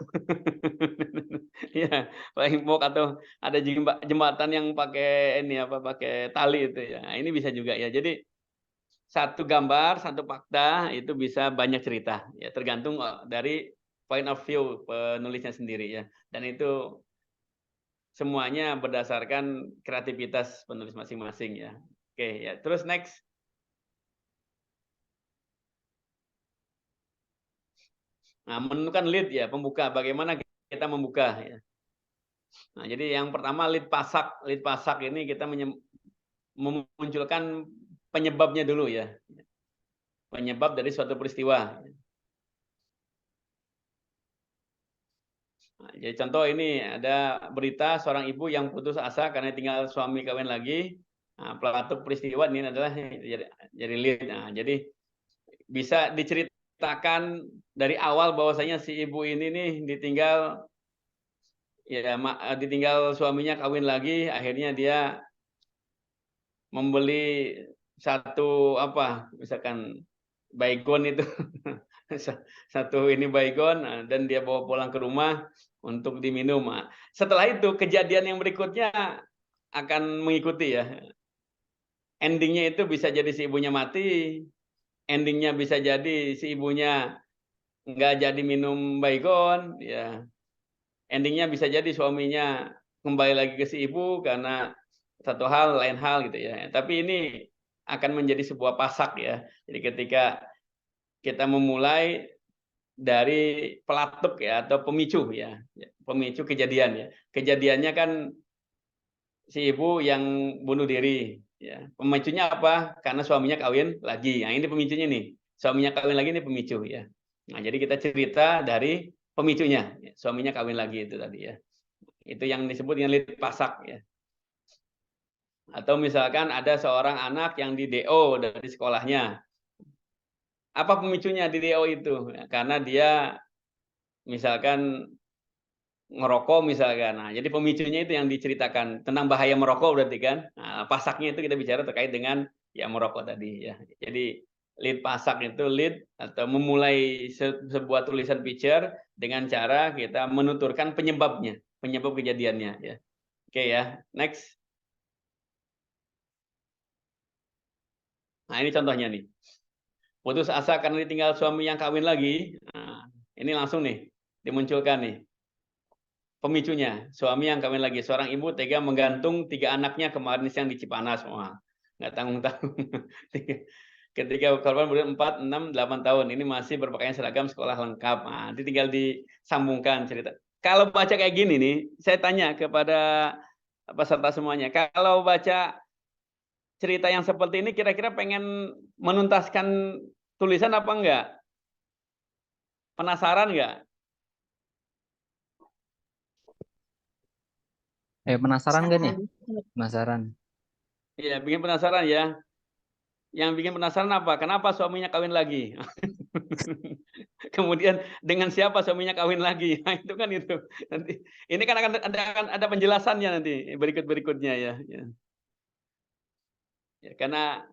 Ya, flying fox atau ada jembatan yang pakai ini apa pakai tali itu ya. Nah, ini bisa juga ya. Jadi satu gambar, satu fakta itu bisa banyak cerita ya, tergantung dari point of view penulisnya sendiri ya. Dan itu semuanya berdasarkan kreativitas penulis masing-masing ya. Oke ya, terus next. Nah, menentukan lead ya, pembuka. Bagaimana kita membuka ya. Nah, jadi yang pertama lead pasak. Lead pasak ini kita memunculkan penyebabnya dulu ya. Penyebab dari suatu peristiwa. Nah, jadi contoh ini ada berita seorang ibu yang putus asa karena tinggal suami kawin lagi. Nah, pelatuk peristiwa ini adalah jadi lead. Nah, jadi bisa diceritakan dari awal bahwasanya si ibu ini nih ditinggal suaminya kawin lagi, akhirnya dia membeli satu apa misalkan baygon itu satu ini baygon dan dia bawa pulang ke rumah untuk diminum. Setelah itu kejadian yang berikutnya akan mengikuti ya. Endingnya itu bisa jadi si ibunya mati, endingnya bisa jadi si ibunya nggak jadi minum baygon, ya. Endingnya bisa jadi suaminya kembali lagi ke si ibu karena satu hal lain hal gitu ya. Tapi ini akan menjadi sebuah pasak ya. Jadi ketika kita memulai dari pelatuk ya atau pemicu ya, pemicu kejadian ya. Kejadiannya kan si ibu yang bunuh diri ya. Pemicunya apa? Karena suaminya kawin lagi. Nah, ini pemicunya nih. Suaminya kawin lagi ini pemicu ya. Nah, jadi kita cerita dari pemicunya. Suaminya kawin lagi itu tadi ya. Itu yang disebut dengan lead pasak ya. Atau misalkan ada seorang anak yang di DO dari sekolahnya. Apa pemicunya di DO itu? Karena dia misalkan ngerokok misalkan. Nah, jadi pemicunya itu yang diceritakan tentang bahaya merokok berarti kan. Nah, pasaknya itu kita bicara terkait dengan ya merokok tadi ya. Jadi lead pasak itu lead atau memulai sebuah tulisan picture dengan cara kita menuturkan penyebabnya, penyebab kejadiannya ya. Oke ya, next. Nah, ini contohnya nih. Putus asa karena ditinggal suami yang kawin lagi. Nah, ini langsung nih dimunculkan nih. Pemicunya, suami yang kawin lagi. Seorang ibu tega menggantung 3 anaknya kemarin siang di Cipanas. Wah, nggak tanggung-tanggung. Ketika korban berusia 4, 6, 8 tahun. Ini masih berpakaian seragam sekolah lengkap. Nah, nanti tinggal disambungkan cerita. Kalau baca kayak gini nih, saya tanya kepada peserta semuanya. Kalau baca cerita yang seperti ini kira-kira pengen menuntaskan tulisan apa enggak? Penasaran enggak? Penasaran nggak nih? Penasaran. Iya, bikin penasaran ya. Yang bikin penasaran apa? Kenapa suaminya kawin lagi? Kemudian dengan siapa suaminya kawin lagi? Nah, itu kan itu. Nanti ini kan akan ada penjelasannya nanti berikutnya ya. Ya, karena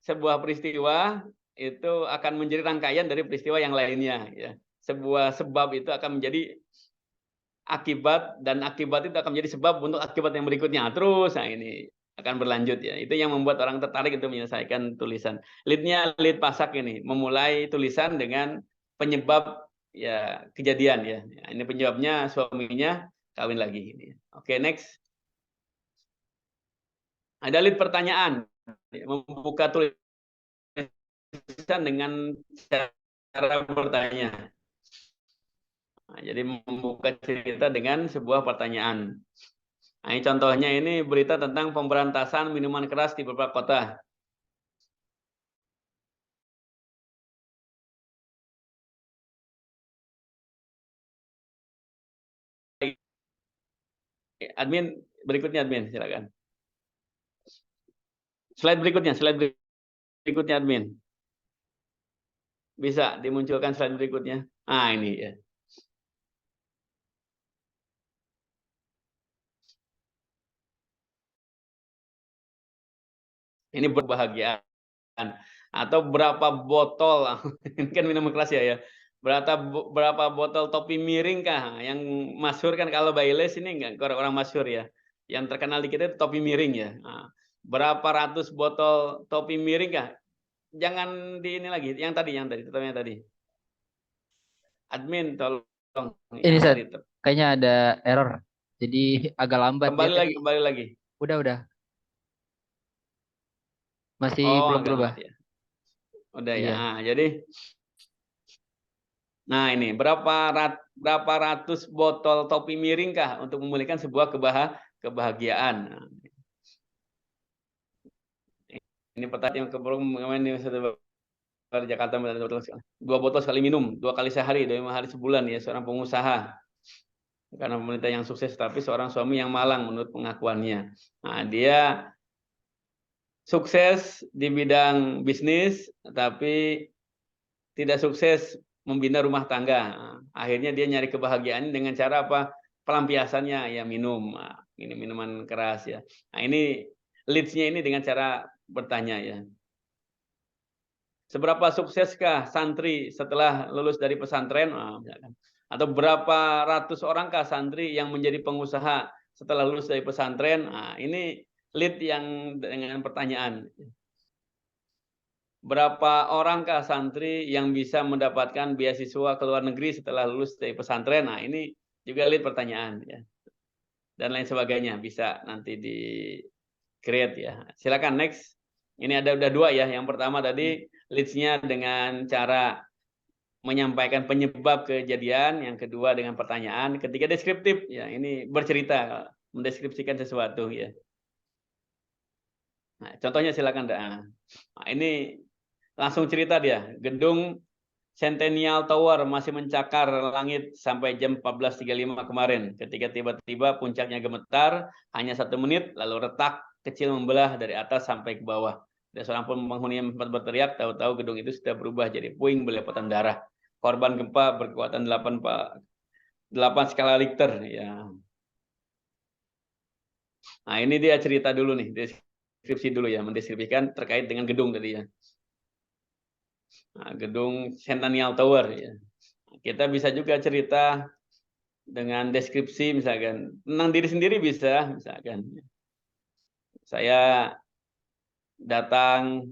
sebuah peristiwa itu akan menjadi rangkaian dari peristiwa yang lainnya ya. Sebuah sebab itu akan menjadi akibat dan akibat itu akan menjadi sebab untuk akibat yang berikutnya terus. Nah, ini akan berlanjut ya. Itu yang membuat orang tertarik untuk menyelesaikan tulisan. Lead-nya lead pasak ini, memulai tulisan dengan penyebab ya kejadian ya. Ini penyebabnya suaminya kawin lagi ini. Oke, next. Ada lead pertanyaan. Membuka tulisan dengan cara bertanya. Nah, jadi membuka cerita dengan sebuah pertanyaan. Nah, ini contohnya ini berita tentang pemberantasan minuman keras di beberapa kota. Admin, berikutnya admin, silakan. Slide berikutnya admin. Bisa dimunculkan slide berikutnya. Ah, ini ya. Ini berbahagiaan. Atau berapa botol, ini kan minuman kelas ya, berapa botol topi miring kah? Yang masyhur kan kalau Baileys ini enggak orang masyhur ya. Yang terkenal di kita itu topi miring ya. Nah, berapa ratus botol topi miring kah? Jangan di ini lagi, yang tadi, tetapnya tadi. Admin tolong. Ini Seth, kayaknya ada error. Jadi agak lambat Kembali ya. lagi. Udah. Masih belum agak berubah. lambat ya. Udah Iya. ya. Nah, jadi ini berapa ratus botol topi miring kah untuk memulihkan sebuah kebahagiaan. Nah, ini pertanyaan kemarin di Jakarta, 2 botol sekali minum, 2 kali sehari, 5 hari sebulan ya, seorang pengusaha. Karena pemerintah yang sukses, tapi seorang suami yang malang menurut pengakuannya. Nah, dia sukses di bidang bisnis, tapi tidak sukses membina rumah tangga. Nah, akhirnya dia nyari kebahagiaan dengan cara apa? Pelampiasannya ya minum minuman keras ya. Nah, ini leads-nya ini dengan cara bertanya ya. Seberapa sukseskah santri setelah lulus dari pesantren? Atau berapa ratus orangkah santri yang menjadi pengusaha setelah lulus dari pesantren? Nah, ini lead yang dengan pertanyaan. Berapa orangkah santri yang bisa mendapatkan beasiswa ke luar negeri setelah lulus dari pesantren? Nah, ini juga lead pertanyaan ya. Dan lain sebagainya bisa nanti di create ya. Silakan next. Ini ada udah 2 ya. Yang pertama tadi leads-nya dengan cara menyampaikan penyebab kejadian, yang kedua dengan pertanyaan, ketiga deskriptif ya. Ini bercerita, mendeskripsikan sesuatu ya. Nah, contohnya silakan. Nah, ini langsung cerita dia. Gedung Centennial Tower masih mencakar langit sampai jam 14.35 kemarin. Ketika tiba-tiba puncaknya gemetar, hanya 1 menit, lalu retak kecil membelah dari atas sampai ke bawah. Ada seorang penghuni yang sempat berteriak, tahu-tahu gedung itu sudah berubah jadi puing belepotan darah. Korban gempa berkekuatan 8 skala Richter ya. Nah, ini dia cerita dulu nih, deskripsi dulu ya, mendeskripsikan terkait dengan gedung tadi ya. Nah, gedung Centennial Tower ya. Kita bisa juga cerita dengan deskripsi misalkan tentang diri sendiri bisa, misalkan saya datang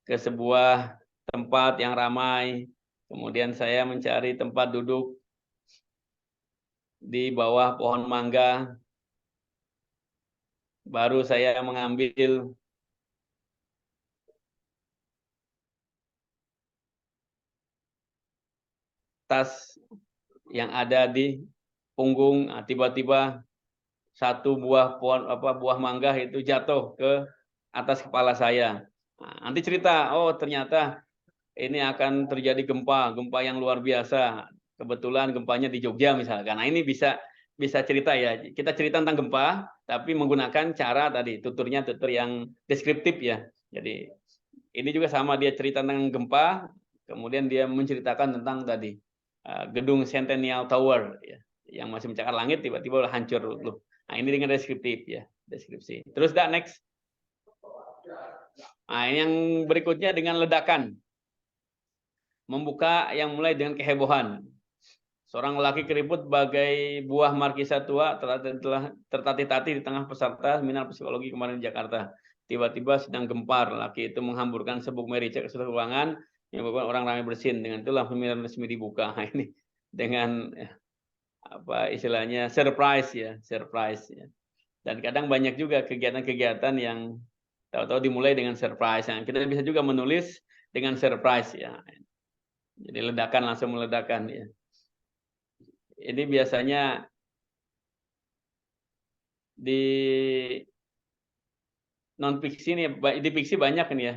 ke sebuah tempat yang ramai, kemudian saya mencari tempat duduk di bawah pohon mangga, baru saya mengambil tas yang ada di punggung, tiba-tiba satu buah buah mangga itu jatuh ke atas kepala saya. Nah, nanti cerita, oh ternyata ini akan terjadi gempa yang luar biasa. Kebetulan gempanya di Jogja misalkan. Nah, ini bisa cerita ya. Kita cerita tentang gempa, tapi menggunakan cara tadi tutur yang deskriptif ya. Jadi ini juga sama, dia cerita tentang gempa, kemudian dia menceritakan tentang tadi gedung Centennial Tower ya, yang masih mencakar langit tiba-tiba hancur loh. Nah, ini dengan deskriptif ya, deskripsi. Terus next. Nah, yang berikutnya dengan ledakan. Membuka yang mulai dengan kehebohan. Seorang lelaki keriput bagai buah markisa tua telah tertatih-tatih di tengah peserta seminar psikologi kemarin di Jakarta. Tiba-tiba sedang gempar, lelaki itu menghamburkan sebuk merica ke seluruh ruangan yang membuat orang ramai bersin. Dengan itulah seminar resmi dibuka. Nah, ini dengan apa istilahnya surprise ya. Dan kadang banyak juga kegiatan-kegiatan yang tahu-tahu dimulai dengan surprise. Nah, kita bisa juga menulis dengan surprise ya. Jadi ledakan, langsung meledakan ya. Ini biasanya di non fiksi nih, di fiksi banyak nih ya,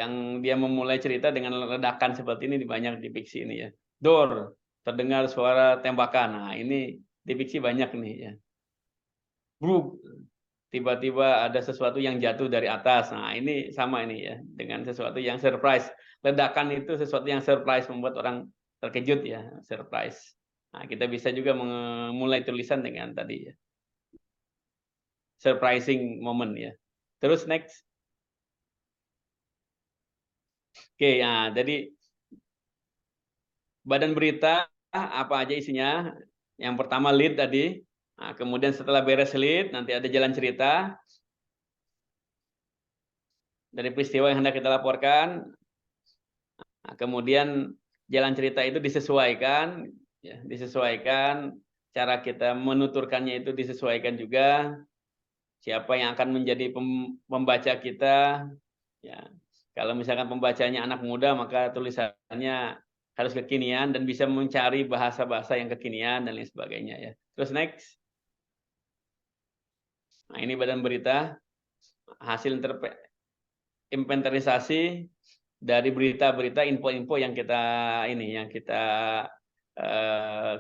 yang dia memulai cerita dengan ledakan seperti ini banyak di fiksi ini ya. Door, terdengar suara tembakan. Nah, ini di fiksi banyak nih ya. Bruk, tiba-tiba ada sesuatu yang jatuh dari atas. Nah, ini sama ini ya, dengan sesuatu yang surprise. Ledakan itu sesuatu yang surprise, membuat orang terkejut ya, surprise. Nah, kita bisa juga memulai tulisan dengan tadi ya, surprising moment ya. Terus next. Oke, ya, jadi badan berita apa aja isinya? Yang pertama lead tadi. Nah, kemudian setelah beres lead, nanti ada jalan cerita dari peristiwa yang hendak kita laporkan. Nah, kemudian jalan cerita itu disesuaikan, ya, disesuaikan. Cara kita menuturkannya itu disesuaikan juga. Siapa yang akan menjadi pembaca kita? Ya, kalau misalkan pembacanya anak muda, maka tulisannya harus kekinian dan bisa mencari bahasa-bahasa yang kekinian dan lain sebagainya ya. Terus next. Nah, ini badan berita hasil inventarisasi dari berita-berita, info-info yang kita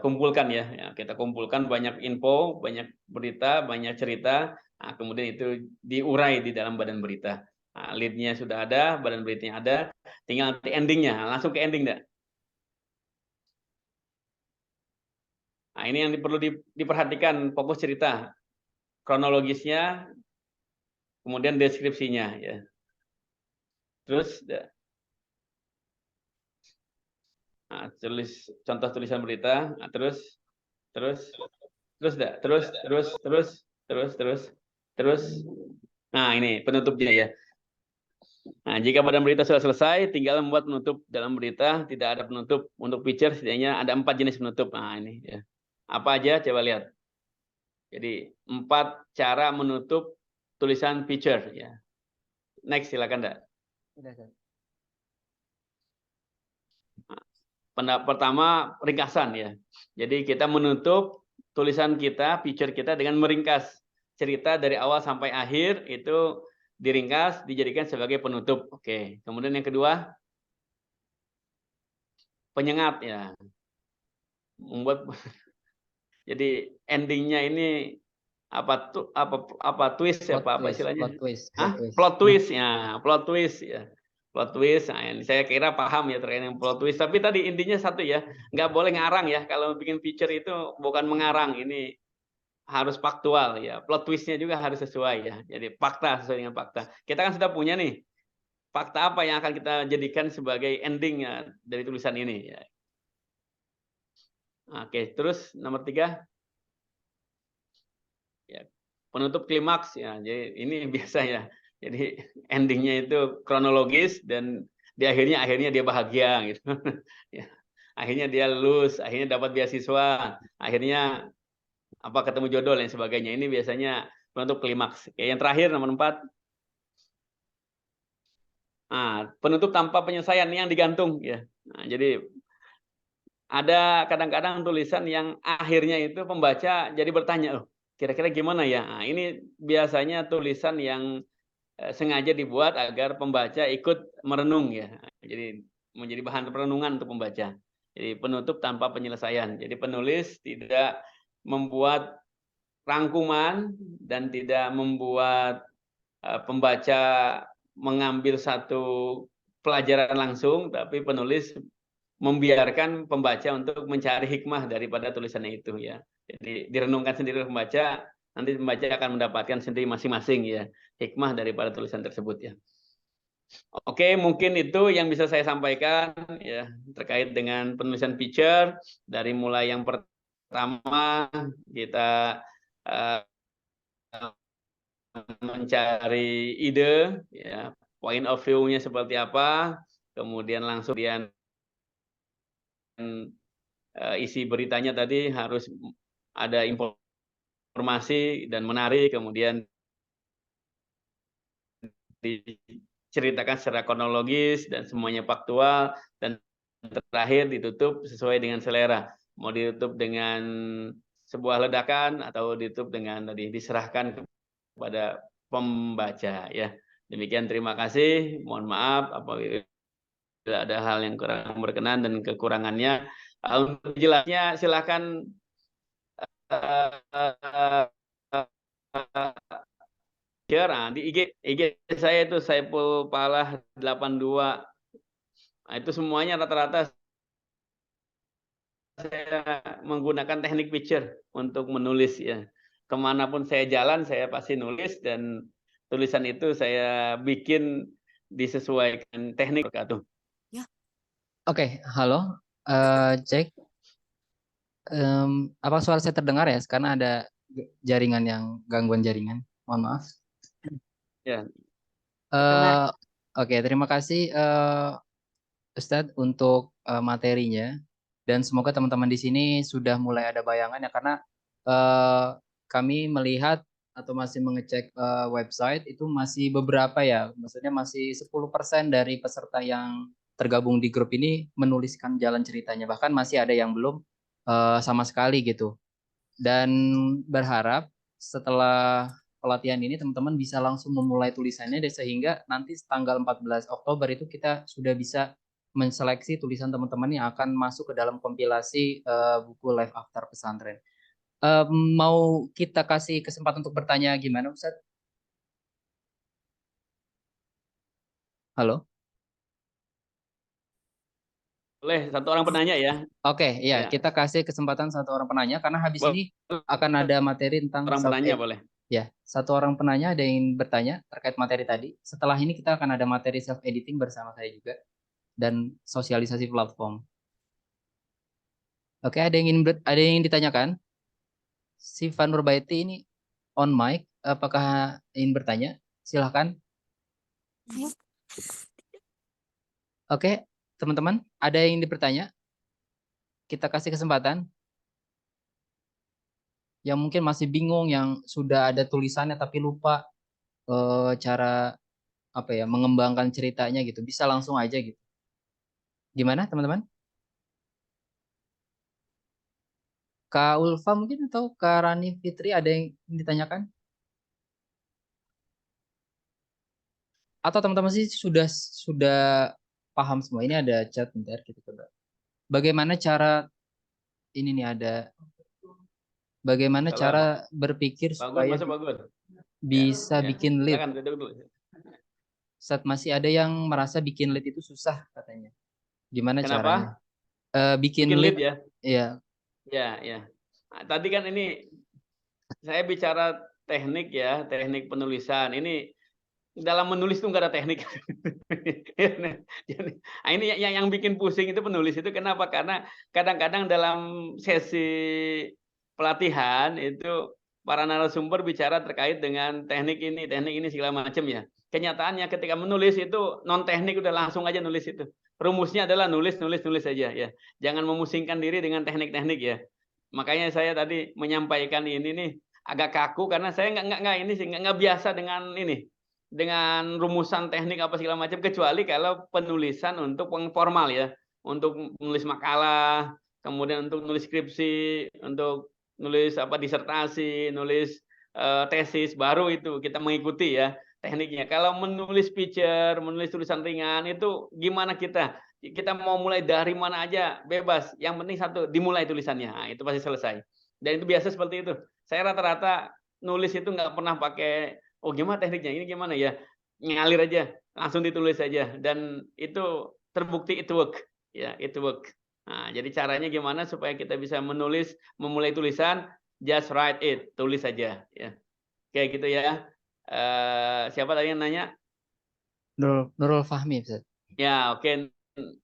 kumpulkan ya. Kita kumpulkan banyak info, banyak berita, banyak cerita. Nah, kemudian itu diurai di dalam badan berita. Nah, lead-nya sudah ada, badan beritanya ada, tinggal nanti endingnya. Langsung ke ending dah. Nah, ini yang perlu diperhatikan, fokus cerita, kronologisnya, kemudian deskripsinya ya. Terus tulis contoh tulisan berita, nah, terus nah ini penutupnya ya. Nah, jika badan berita sudah selesai, tinggal membuat penutup dalam berita. Tidak ada penutup untuk picture, setidaknya ada 4 jenis penutup. Nah, ini ya. Apa aja? Coba lihat. Jadi 4 cara menutup tulisan picture ya. Next, silakan, Dak. Pertama, ringkasan ya. Jadi kita menutup tulisan kita, picture kita dengan meringkas cerita dari awal sampai akhir, itu diringkas, dijadikan sebagai penutup. Oke. Kemudian yang kedua, penyengat ya. Membuat jadi endingnya ini apa twist ya, apa istilahnya? Plot twist ya, plot twist ya. Plot twist, nah, ini saya kira paham ya terkait dengan plot twist. Tapi tadi intinya satu ya, nggak boleh ngarang ya. Kalau bikin feature itu bukan mengarang, ini harus faktual ya. Plot twistnya juga harus sesuai ya. Jadi fakta, sesuai dengan fakta. Kita kan sudah punya nih fakta apa yang akan kita jadikan sebagai endingnya dari tulisan ini ya. Oke, terus nomor 3 ya, penutup klimaks ya. Jadi ini biasa ya. Jadi endingnya itu kronologis dan di akhirnya dia bahagia gitu. Ya. Akhirnya dia lulus, akhirnya dapat beasiswa, akhirnya ketemu jodoh dan sebagainya. Ini biasanya penutup klimaks. Oke, yang terakhir nomor 4. Nah, penutup tanpa penyelesaian ini yang digantung ya. Nah, jadi ada kadang-kadang tulisan yang akhirnya itu pembaca jadi bertanya, oh, kira-kira gimana ya? Nah, ini biasanya tulisan yang sengaja dibuat agar pembaca ikut merenung ya. Jadi menjadi bahan perenungan untuk pembaca. Jadi penutup tanpa penyelesaian. Jadi penulis tidak membuat rangkuman dan tidak membuat pembaca mengambil satu pelajaran langsung, tapi penulis membiarkan pembaca untuk mencari hikmah daripada tulisannya itu ya. Jadi direnungkan sendiri oleh pembaca, nanti pembaca akan mendapatkan sendiri masing-masing ya hikmah daripada tulisan tersebut ya. Oke, mungkin itu yang bisa saya sampaikan ya terkait dengan penulisan feature. Dari mulai yang pertama kita mencari ide ya, point of view-nya seperti apa, kemudian langsung isi beritanya tadi harus ada informasi dan menarik, kemudian diceritakan secara kronologis dan semuanya faktual, dan terakhir ditutup sesuai dengan selera. Mau ditutup dengan sebuah ledakan atau ditutup dengan tadi diserahkan kepada pembaca ya. Demikian, terima kasih. Mohon maaf apabila ada hal yang kurang berkenan dan kekurangannya. Untuk jelasnya silakan share di IG saya itu Saiful Palah 82. Nah, itu semuanya rata-rata saya menggunakan teknik picture untuk menulis ya. Kemanapun saya jalan saya pasti nulis, dan tulisan itu saya bikin disesuaikan teknik. Oke, halo, cek. Apa suara saya terdengar ya? Karena ada jaringan yang gangguan jaringan. Mohon maaf. Ya, Dengar. Oke, terima kasih Ustadz untuk materinya, dan semoga teman-teman di sini sudah mulai ada bayangan ya, karena eh, kami melihat atau masih mengecek website itu masih beberapa ya, maksudnya masih 10% dari peserta yang tergabung di grup ini menuliskan jalan ceritanya, bahkan masih ada yang belum sama sekali gitu. Dan berharap setelah pelatihan ini teman-teman bisa langsung memulai tulisannya, dan sehingga nanti tanggal 14 Oktober itu kita sudah bisa menseleksi tulisan teman-teman yang akan masuk ke dalam kompilasi buku Life After Pesantren. Mau kita kasih kesempatan untuk bertanya gimana, Ustaz? Halo? boleh satu orang penanya ya. Oke, ya, Ya, kita kasih kesempatan satu orang penanya karena habis boleh ini akan ada materi tentang orang self penanya boleh. ya, satu orang penanya ada yang bertanya terkait materi tadi. Setelah ini kita akan ada materi self editing bersama saya juga dan sosialisasi platform. Oke, ada yang ingin ditanyakan? Si Van Nurbaiti ini on mic, apakah ingin bertanya? Silahkan. Oke, teman-teman, ada yang ingin bertanya? Kita kasih kesempatan. Yang mungkin masih bingung, yang sudah ada tulisannya tapi lupa cara apa ya mengembangkan ceritanya gitu, bisa langsung aja gitu. Gimana, teman-teman? Kak Ulfa mungkin atau Kak Rani Fitri ada yang ditanyakan? Atau teman-teman sih sudah paham semua? Ini ada chat, bentar kita coba. Bagaimana cara ini nih ada bagaimana Salam. cara berpikir Bagus, supaya masuk bagus. bisa Ya, bikin lead? silakan duduk dulu. Saat masih ada yang merasa bikin lead itu susah katanya. Gimana Kenapa? caranya? Bikin Bikin lead lead ya. ya. Ya, ya. Nah, tadi kan ini saya bicara teknik ya, teknik penulisan. Ini dalam menulis itu nggak ada teknik. Jadi, nah ini yang bikin pusing itu penulis itu kenapa? Karena kadang-kadang dalam sesi pelatihan itu para narasumber bicara terkait dengan teknik ini segala macam ya. Kenyataannya ketika menulis itu non teknik udah langsung aja nulis itu. Rumusnya adalah nulis saja ya. Jangan memusingkan diri dengan teknik-teknik ya. Makanya saya tadi menyampaikan ini nih agak kaku karena saya nggak biasa dengan ini, dengan rumusan teknik apa segala macam, kecuali kalau penulisan untuk formal ya, untuk menulis makalah, kemudian untuk nulis skripsi, untuk nulis apa disertasi, nulis tesis, baru itu kita mengikuti ya tekniknya. Kalau menulis feature, menulis tulisan ringan itu gimana kita mau mulai dari mana aja bebas, yang penting satu dimulai tulisannya, nah, itu pasti selesai. Dan itu biasa seperti itu. Saya rata-rata nulis itu nggak pernah pakai oh gimana tekniknya, ini gimana ya, ngalir aja, langsung ditulis aja, dan itu terbukti it work ya, it work. Nah, jadi caranya gimana supaya kita bisa menulis, memulai tulisan, just write it, tulis saja ya, kayak gitu ya. Siapa tadi yang nanya? Nurul Fahmi, Ustaz. Ya, oke.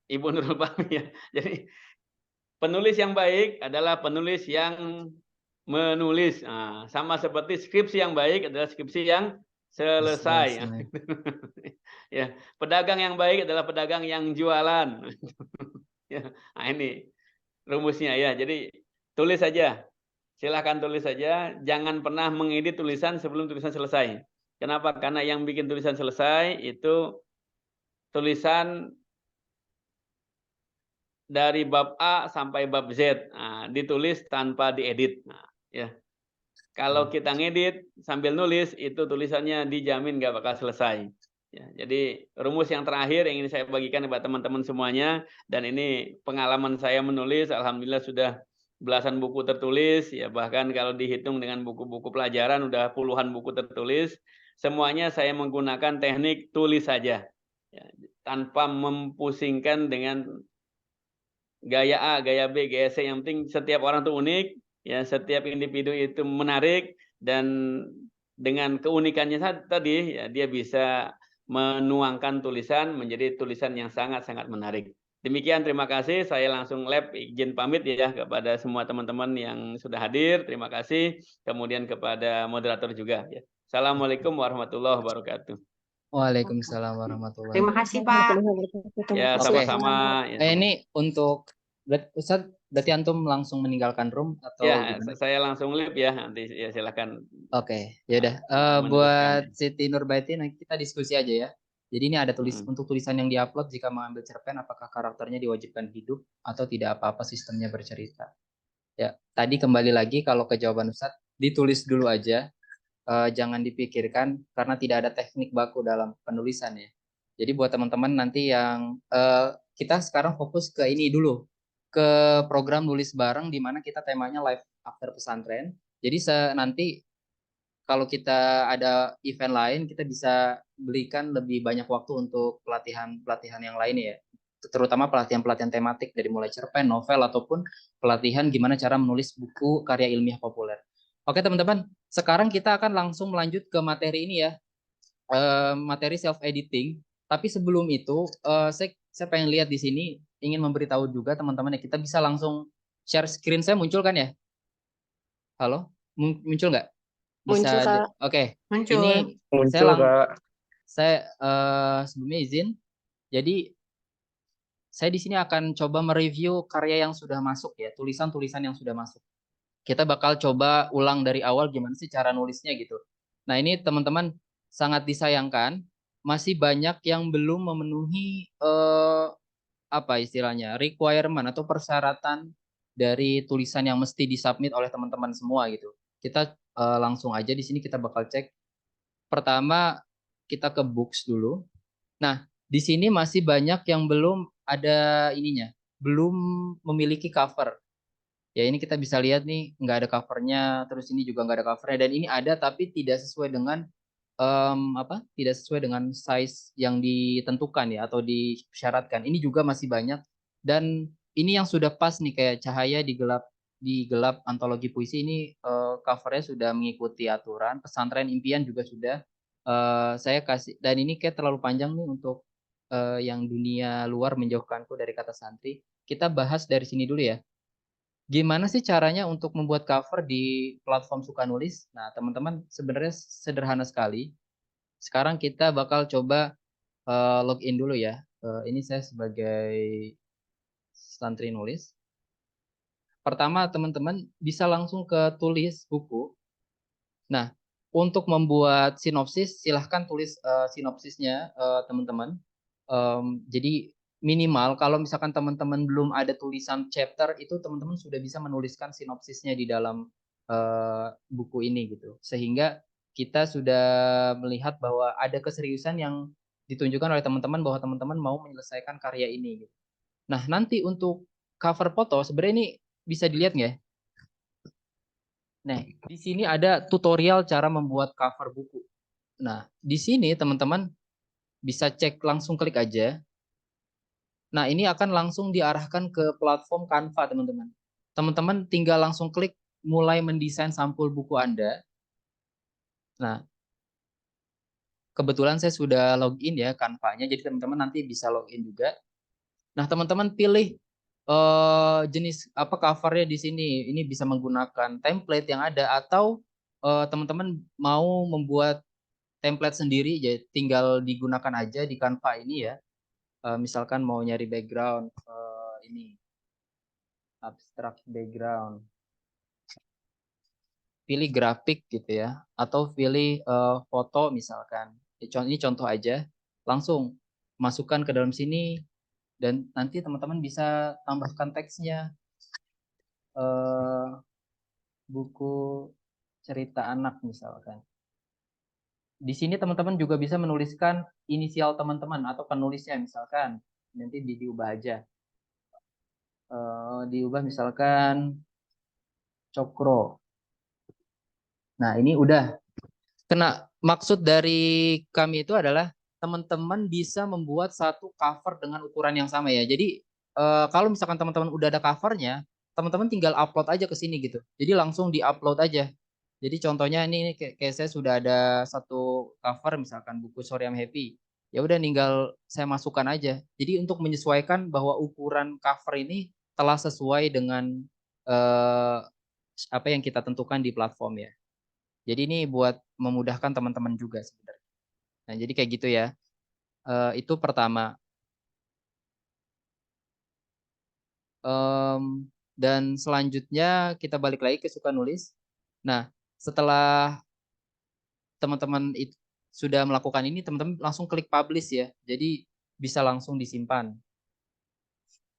Ibu Nurul Fahmi ya. Jadi penulis yang baik adalah penulis yang menulis. Nah, sama seperti skripsi yang baik adalah skripsi yang selesai. Ya, pedagang yang baik adalah pedagang yang jualan. Ya, nah ini rumusnya ya. Jadi tulis saja. Silahkan tulis saja. Jangan pernah mengedit tulisan sebelum tulisan selesai. Kenapa? Karena yang bikin tulisan selesai itu tulisan dari bab A sampai bab Z, nah, ditulis tanpa diedit. Nah, ya. Kalau kita ngedit sambil nulis, itu tulisannya dijamin nggak bakal selesai. Ya, jadi rumus yang terakhir yang ingin saya bagikan kepada teman-teman semuanya, dan ini pengalaman saya menulis, alhamdulillah sudah belasan buku tertulis, ya bahkan kalau dihitung dengan buku-buku pelajaran udah puluhan buku tertulis. Semuanya saya menggunakan teknik tulis saja, ya, tanpa mempusingkan dengan gaya A, gaya B, gaya C. Yang penting setiap orang itu unik, ya setiap individu itu menarik, dan dengan keunikannya tadi ya dia bisa menuangkan tulisan menjadi tulisan yang sangat-sangat menarik. Demikian, terima kasih. Saya langsung izin pamit ya kepada semua teman-teman yang sudah hadir. Terima kasih. Kemudian kepada moderator juga. Ya. Assalamualaikum warahmatullahi wabarakatuh. Waalaikumsalam warahmatullahi Terima kasih, Pak. Ya, Oke. sama-sama. Ya. Ini untuk Ustadz, berarti antum langsung meninggalkan room atau Ya, gimana? saya langsung live ya. Nanti ya silakan. Oke, ya udah. meneruskan, Buat ya. Siti Nurbaiti, nanti kita diskusi aja ya. Jadi ini ada untuk tulisan yang diupload, jika mengambil cerpen, apakah karakternya diwajibkan hidup atau tidak apa-apa sistemnya bercerita. Ya, tadi kembali lagi kalau ke jawaban Ustadz, ditulis dulu aja, jangan dipikirkan karena tidak ada teknik baku dalam penulisan ya. Jadi buat teman-teman nanti yang kita sekarang fokus ke ini dulu, ke program nulis bareng di mana kita temanya live after pesantren. Jadi nanti kalau kita ada event lain, kita bisa belikan lebih banyak waktu untuk pelatihan-pelatihan yang lain ya. Terutama pelatihan-pelatihan tematik dari mulai cerpen, novel, ataupun pelatihan gimana cara menulis buku karya ilmiah populer. Oke teman-teman, sekarang kita akan langsung melanjut ke materi ini ya, materi self-editing. Tapi sebelum itu, saya pengen lihat di sini, ingin memberitahu juga teman-teman ya, kita bisa langsung share screen saya, muncul kan ya? Halo, muncul nggak? Muncul, Bisa. Kak. Oke. Muncul. Ini Muncul, Kak. saya sebelumnya izin. Jadi saya di sini akan coba mereview karya yang sudah masuk ya, tulisan-tulisan yang sudah masuk. Kita bakal coba ulang dari awal gimana sih cara nulisnya gitu. Nah, ini teman-teman sangat disayangkan masih banyak yang belum memenuhi apa istilahnya? Requirement atau persyaratan dari tulisan yang mesti disubmit oleh teman-teman semua gitu. Kita langsung aja di sini kita bakal cek. Pertama kita ke books dulu. Nah, di sini masih banyak yang belum ada ininya, belum memiliki cover. Ya ini kita bisa lihat nih nggak ada covernya, terus ini juga nggak ada covernya, dan ini ada tapi tidak sesuai dengan tidak sesuai dengan size yang ditentukan ya atau disyaratkan. Ini juga masih banyak, dan ini yang sudah pas nih kayak Cahaya di gelap antologi puisi ini covernya sudah mengikuti aturan. Pesantren Impian juga sudah. Saya kasih, dan ini kayak terlalu panjang nih untuk yang dunia luar menjauhkanku dari kata santri. Kita bahas dari sini dulu ya. Gimana sih caranya untuk membuat cover di platform Sukanulis? Nah, teman-teman sebenarnya sederhana sekali. Sekarang kita bakal coba login dulu ya. Ini saya sebagai santri nulis. Pertama, teman-teman bisa langsung ke tulis buku. Nah, untuk membuat sinopsis, silahkan tulis sinopsisnya, teman-teman. Jadi minimal kalau misalkan teman-teman belum ada tulisan chapter, itu teman-teman sudah bisa menuliskan sinopsisnya di dalam buku ini gitu. Sehingga kita sudah melihat bahwa ada keseriusan yang ditunjukkan oleh teman-teman bahwa teman-teman mau menyelesaikan karya ini gitu. Nah, nanti untuk cover foto sebenarnya ini bisa dilihat nggak ya? Nah, di sini ada tutorial cara membuat cover buku. Nah, di sini teman-teman bisa cek, langsung klik aja. Nah, ini akan langsung diarahkan ke platform Canva, teman-teman. Teman-teman tinggal langsung klik mulai mendesain sampul buku Anda. Nah, kebetulan saya sudah login ya Canva-nya, jadi teman-teman nanti bisa login juga. Nah, teman-teman pilih jenis apa covernya di sini. Ini bisa menggunakan template yang ada, atau teman-teman mau membuat template sendiri, jadi tinggal digunakan aja di Canva ini ya. Misalkan mau nyari background, ini abstract background, pilih grafik gitu ya, atau pilih foto misalkan. Ini contoh aja, langsung masukkan ke dalam sini, dan nanti teman-teman bisa tambahkan teksnya. Buku cerita anak misalkan. Di sini teman-teman juga bisa menuliskan inisial teman-teman atau penulisnya misalkan. Nanti diubah aja. Diubah misalkan Cokro. Nah, ini udah. Maksud dari kami itu adalah teman-teman bisa membuat satu cover dengan ukuran yang sama ya. Jadi kalau misalkan teman-teman udah ada covernya, teman-teman tinggal upload aja ke sini gitu. Jadi langsung di-upload aja. Jadi contohnya ini kayak saya sudah ada satu cover misalkan buku Sorry I'm Happy. ya udah tinggal saya masukkan aja. Jadi untuk menyesuaikan bahwa ukuran cover ini telah sesuai dengan apa yang kita tentukan di platform ya. Jadi ini buat memudahkan teman-teman juga sebenarnya. Nah, jadi kayak gitu ya. Itu pertama. Dan selanjutnya kita balik lagi ke suka nulis. Nah, setelah teman-teman itu sudah melakukan ini, teman-teman langsung klik publish ya. Jadi bisa langsung disimpan.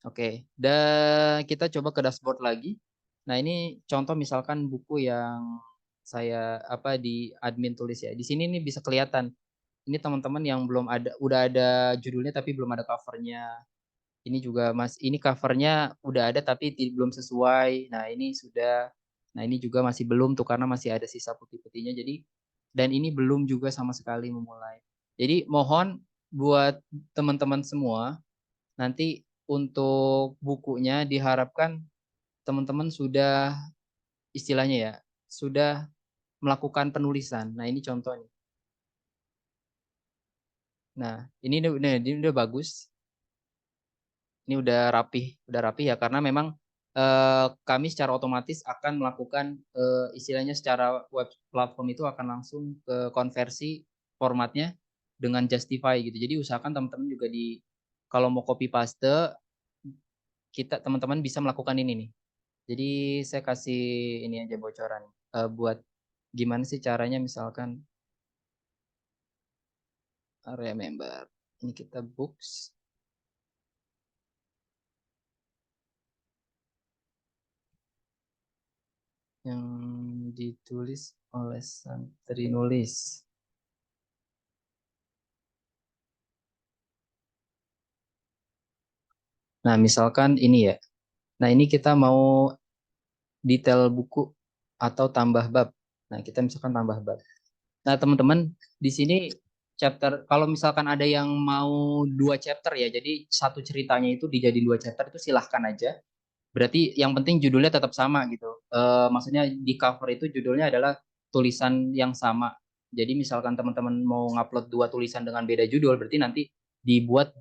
Oke, dan kita coba ke dashboard lagi. Nah, ini contoh misalkan buku yang saya di admin tulis ya. Di sini nih bisa kelihatan. Ini teman-teman yang belum ada, udah ada judulnya tapi belum ada covernya. Ini juga ini covernya udah ada tapi belum sesuai. Nah, ini sudah. Nah, ini juga masih belum tuh karena masih ada sisa putih-putihnya. Jadi dan ini belum juga sama sekali memulai. Jadi mohon buat teman-teman semua nanti untuk bukunya diharapkan teman-teman sudah istilahnya ya, sudah melakukan penulisan. Nah, ini contohnya. Nah, ini udah bagus. Ini udah rapi ya karena memang kami secara otomatis akan melakukan istilahnya secara web platform itu akan langsung ke konversi formatnya dengan Justify gitu. Jadi usahakan teman-teman juga kalau mau copy paste teman-teman bisa melakukan ini nih. Jadi saya kasih ini aja bocoran buat gimana sih caranya misalkan area member. Ini kita books. Yang ditulis oleh santri nulis. Nah, misalkan ini ya. Nah, ini kita mau detail buku atau tambah bab. Nah, kita misalkan tambah bab. Nah, teman-teman, di sini chapter, kalau misalkan ada yang mau 2 chapter ya, jadi satu ceritanya itu dijadiin 2 chapter itu silahkan aja. Berarti yang penting judulnya tetap sama gitu. Maksudnya di cover itu judulnya adalah tulisan yang sama. Jadi misalkan teman-teman mau ngupload 2 tulisan dengan beda judul, berarti nanti dibuat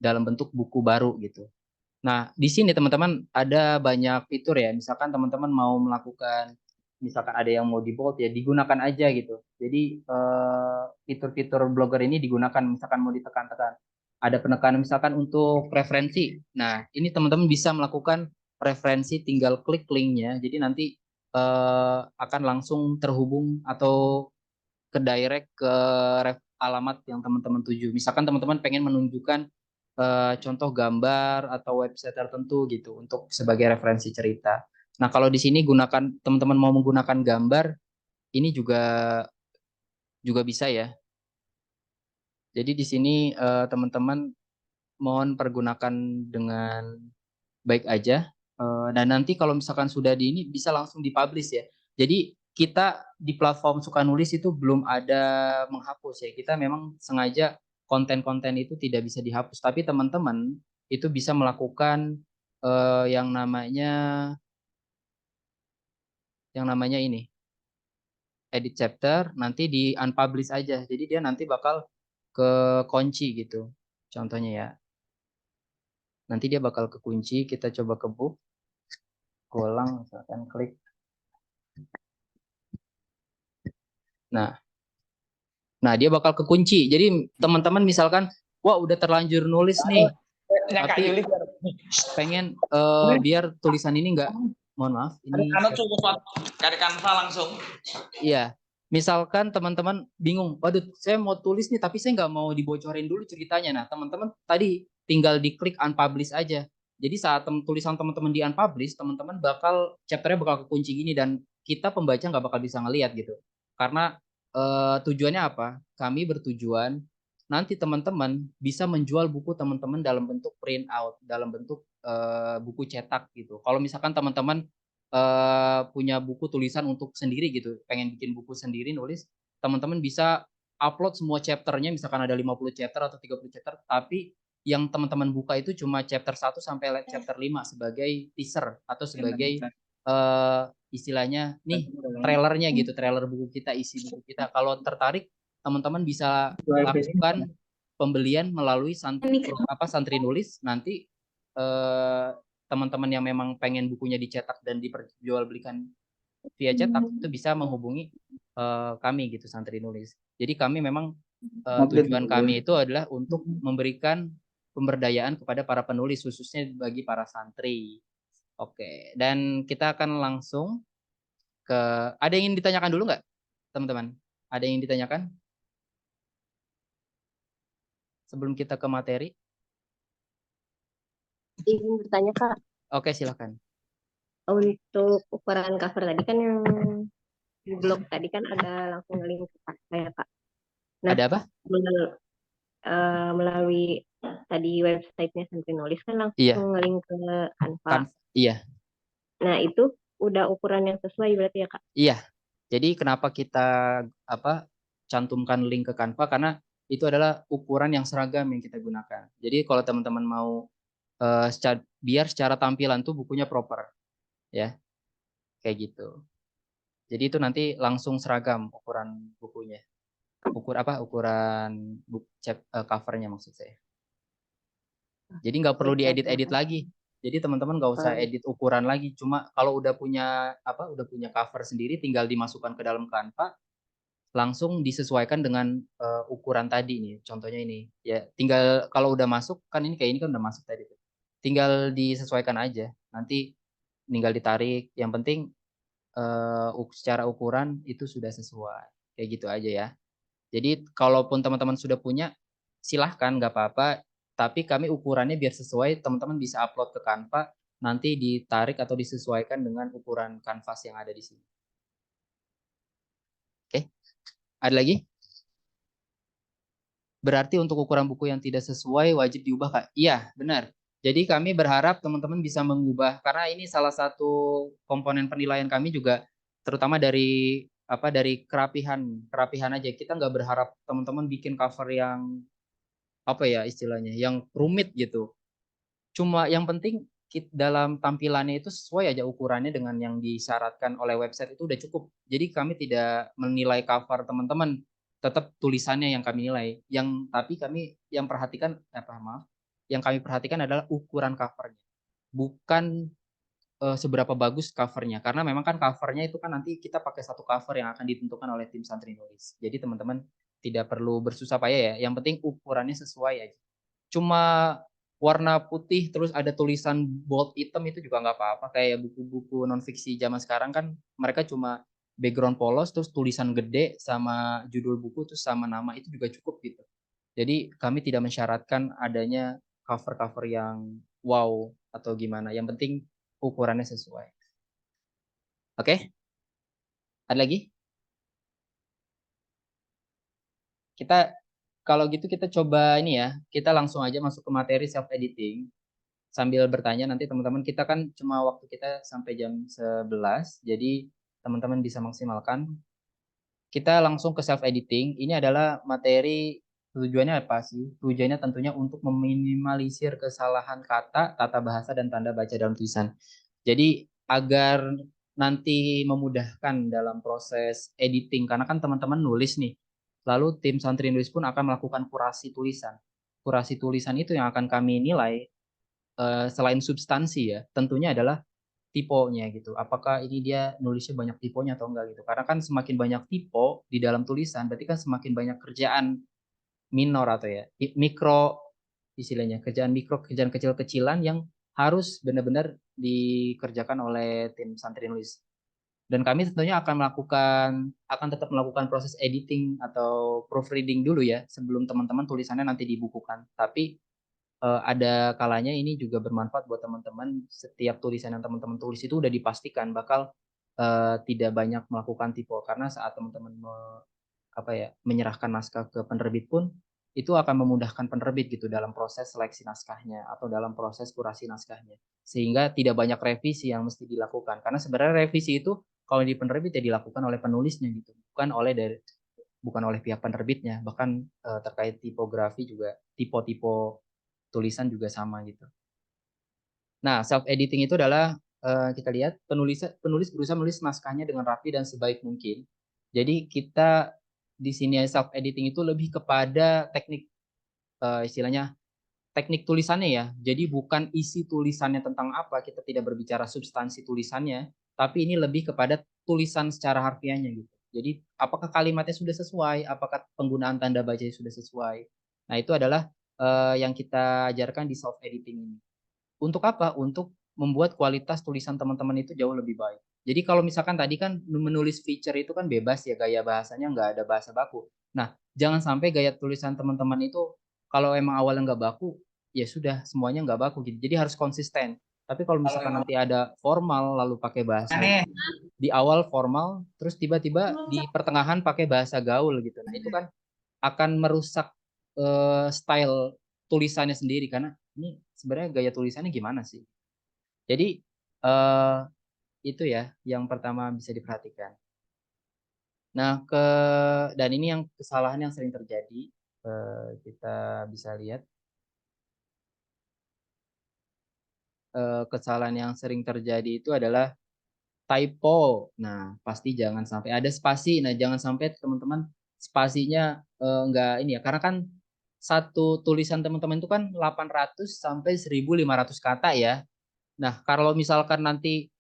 dalam bentuk buku baru gitu. Nah, di sini teman-teman ada banyak fitur ya. Misalkan teman-teman mau melakukan, misalkan ada yang mau di bold ya, digunakan aja gitu. Jadi fitur-fitur blogger ini digunakan, misalkan mau ditekan-tekan. Ada penekanan misalkan untuk referensi. Nah, ini teman-teman bisa melakukan referensi, tinggal klik linknya. Jadi nanti akan langsung terhubung atau ke direct ke alamat yang teman-teman tuju. Misalkan teman-teman pengen menunjukkan contoh gambar atau website tertentu gitu untuk sebagai referensi cerita. Nah, kalau di sini gunakan teman-teman mau menggunakan gambar, ini juga bisa ya. Jadi di sini teman-teman mohon pergunakan dengan baik aja. Dan nanti kalau misalkan sudah di ini bisa langsung dipublish ya. Jadi kita di platform Suka Nulis itu belum ada menghapus ya. Kita memang sengaja konten-konten itu tidak bisa dihapus. Tapi teman-teman itu bisa melakukan yang namanya ini edit chapter, nanti di unpublish aja. Jadi dia nanti bakal ke kunci gitu. Contohnya ya. Nanti dia bakal kekunci. Kita coba ke book. Ulang misalkan klik. Nah, dia bakal kekunci. Jadi teman-teman misalkan, wah udah terlanjur nulis nih, tapi pengen biar tulisan ini enggak, mohon maaf, ini dari Canva langsung. Iya, misalkan teman-teman bingung, waduh saya mau tulis nih tapi saya nggak mau dibocorin dulu ceritanya. Nah, teman-teman tadi tinggal diklik unpublish aja. Jadi saat tulisan teman-teman di unpublish, teman-teman chapternya bakal kekunci gini dan kita pembaca nggak bakal bisa ngelihat gitu. Karena tujuannya apa? Kami bertujuan nanti teman-teman bisa menjual buku teman-teman dalam bentuk print out, dalam bentuk buku cetak gitu. Kalau misalkan teman-teman punya buku tulisan untuk sendiri gitu, pengen bikin buku sendiri nulis, teman-teman bisa upload semua chapternya, misalkan ada 50 chapter atau 30 chapter, tapi yang teman-teman buka itu cuma chapter 1 sampai chapter 5 sebagai teaser atau sebagai istilahnya nih trailernya gitu, trailer buku kita, isi buku kita. Kalau tertarik, teman-teman bisa lakukan pembelian melalui santri nulis. Nanti teman-teman yang memang pengen bukunya dicetak dan diperjualbelikan via cetak itu bisa menghubungi kami gitu, santri nulis. Jadi kami memang tujuan kami itu adalah untuk memberikan pemberdayaan kepada para penulis, khususnya bagi para santri. Oke, dan kita akan langsung ke, ada yang ingin ditanyakan dulu nggak, teman-teman? Ada yang ingin ditanyakan sebelum kita ke materi? Ingin bertanya Kak, Oke, silakan. untuk ukuran cover tadi kan yang di blog tadi kan ada langsung link ke saya Kak. Nah, Ada apa? melalui tadi websitenya Santri Nulis kan langsung Iya. link ke Canva. Iya. Nah, itu udah ukuran yang sesuai berarti ya Kak? Iya. Jadi kenapa kita cantumkan link ke Canva, karena itu adalah ukuran yang seragam yang kita gunakan. Jadi kalau teman-teman mau biar secara tampilan tuh bukunya proper, ya, kayak gitu. Jadi itu nanti langsung seragam ukuran bukunya, ukuran covernya maksud saya. Jadi nggak perlu diedit-edit lagi. Jadi teman-teman nggak usah edit ukuran lagi. Cuma kalau udah punya cover sendiri, tinggal dimasukkan ke dalam Canva, langsung disesuaikan dengan ukuran tadi nih. Contohnya ini, ya tinggal kalau udah masuk kan ini kayak ini kan udah masuk tadi tuh. Tinggal disesuaikan aja. Nanti tinggal ditarik. Yang penting secara ukuran itu sudah sesuai. Kayak gitu aja ya. Jadi kalaupun teman-teman sudah punya, silahkan, nggak apa-apa. Tapi kami ukurannya biar sesuai, teman-teman bisa upload ke Canva, nanti ditarik atau disesuaikan dengan ukuran kanvas yang ada di sini. Oke, ada lagi? Berarti untuk ukuran buku yang tidak sesuai wajib diubah, Kak? Iya, benar. Jadi kami berharap teman-teman bisa mengubah, karena ini salah satu komponen penilaian kami juga, terutama dari kerapihan aja. Kita nggak berharap teman-teman bikin cover yang istilahnya, yang rumit gitu. Cuma yang penting dalam tampilannya itu sesuai aja ukurannya dengan yang disyaratkan oleh website, itu udah cukup. Jadi kami tidak menilai cover teman-teman, tetap tulisannya yang kami nilai. Tapi kami yang kami perhatikan adalah ukuran covernya, bukan seberapa bagus covernya. Karena memang kan covernya itu kan nanti kita pakai satu cover yang akan ditentukan oleh tim Santri Nulis. Jadi teman-teman tidak perlu bersusah payah ya. Yang penting ukurannya sesuai aja. Cuma warna putih terus ada tulisan bold hitam itu juga nggak apa-apa. Kayak buku-buku non-fiksi zaman sekarang kan mereka cuma background polos terus tulisan gede sama judul buku terus sama nama, itu juga cukup gitu. Jadi kami tidak mensyaratkan adanya cover-cover yang wow atau gimana. Yang penting ukurannya sesuai. Oke? Ada lagi? Kalau gitu kita coba ini ya, kita langsung aja masuk ke materi self editing. Sambil bertanya nanti teman-teman, kita kan cuma waktu kita sampai jam 11, jadi teman-teman bisa maksimalkan. Kita langsung ke self editing. Ini adalah materi, tujuannya apa sih? Tujuannya tentunya untuk meminimalisir kesalahan kata, tata bahasa, dan tanda baca dalam tulisan. Jadi agar nanti memudahkan dalam proses editing, karena kan teman-teman nulis nih, lalu tim Santri Nulis pun akan melakukan kurasi tulisan. Kurasi tulisan itu yang akan kami nilai selain substansi ya, tentunya adalah tipenya gitu. Apakah ini dia nulisnya banyak tipenya atau enggak gitu. Karena kan semakin banyak tipe di dalam tulisan, berarti kan semakin banyak kerjaan minor atau ya mikro, istilahnya kerjaan mikro, kerjaan kecil-kecilan yang harus benar-benar dikerjakan oleh tim Santri Nulis. Dan kami tentunya akan tetap melakukan proses editing atau proofreading dulu ya sebelum teman-teman tulisannya nanti dibukukan. Tapi ada kalanya ini juga bermanfaat buat teman-teman. Setiap tulisan yang teman-teman tulis itu udah dipastikan bakal tidak banyak melakukan tipe, karena saat teman-teman menyerahkan naskah ke penerbit pun itu akan memudahkan penerbit gitu dalam proses seleksi naskahnya atau dalam proses kurasi naskahnya, sehingga tidak banyak revisi yang mesti dilakukan. Karena sebenarnya revisi itu kalau di penerbit ya dilakukan oleh penulisnya gitu, bukan oleh pihak penerbitnya. Bahkan terkait tipografi juga, tipe-tipe tulisan juga sama gitu. Nah, self editing itu adalah kita lihat penulis berusaha menulis naskahnya dengan rapi dan sebaik mungkin. Jadi kita di sini self editing itu lebih kepada teknik istilahnya teknik tulisannya ya. Jadi bukan isi tulisannya tentang apa, kita tidak berbicara substansi tulisannya, tapi ini lebih kepada tulisan secara harfiahnya gitu. Jadi apakah kalimatnya sudah sesuai, apakah penggunaan tanda bacanya sudah sesuai. Nah, itu adalah yang kita ajarkan di self editing ini. Untuk apa? Untuk membuat kualitas tulisan teman-teman itu jauh lebih baik. Jadi kalau misalkan tadi kan menulis feature itu kan bebas ya, gaya bahasanya nggak ada bahasa baku. Nah, jangan sampai gaya tulisan teman-teman itu kalau emang awalnya nggak baku, ya sudah semuanya nggak baku gitu. Jadi harus konsisten. Tapi kalau misalkan nanti ada formal lalu pakai bahasa di awal formal, terus tiba-tiba di pertengahan pakai bahasa gaul gitu. Nah, itu kan akan merusak style tulisannya sendiri karena ini sebenarnya gaya tulisannya gimana sih? Jadi itu ya yang pertama bisa diperhatikan. Nah, dan ini yang kesalahan yang sering terjadi, kita bisa lihat kesalahan yang sering terjadi itu adalah typo. Nah, pasti jangan sampai ada spasi. Nah, jangan sampai teman-teman spasinya enggak ini ya, karena kan satu tulisan teman-teman itu kan 800 sampai 1.500 kata ya. Nah, kalau misalkan nanti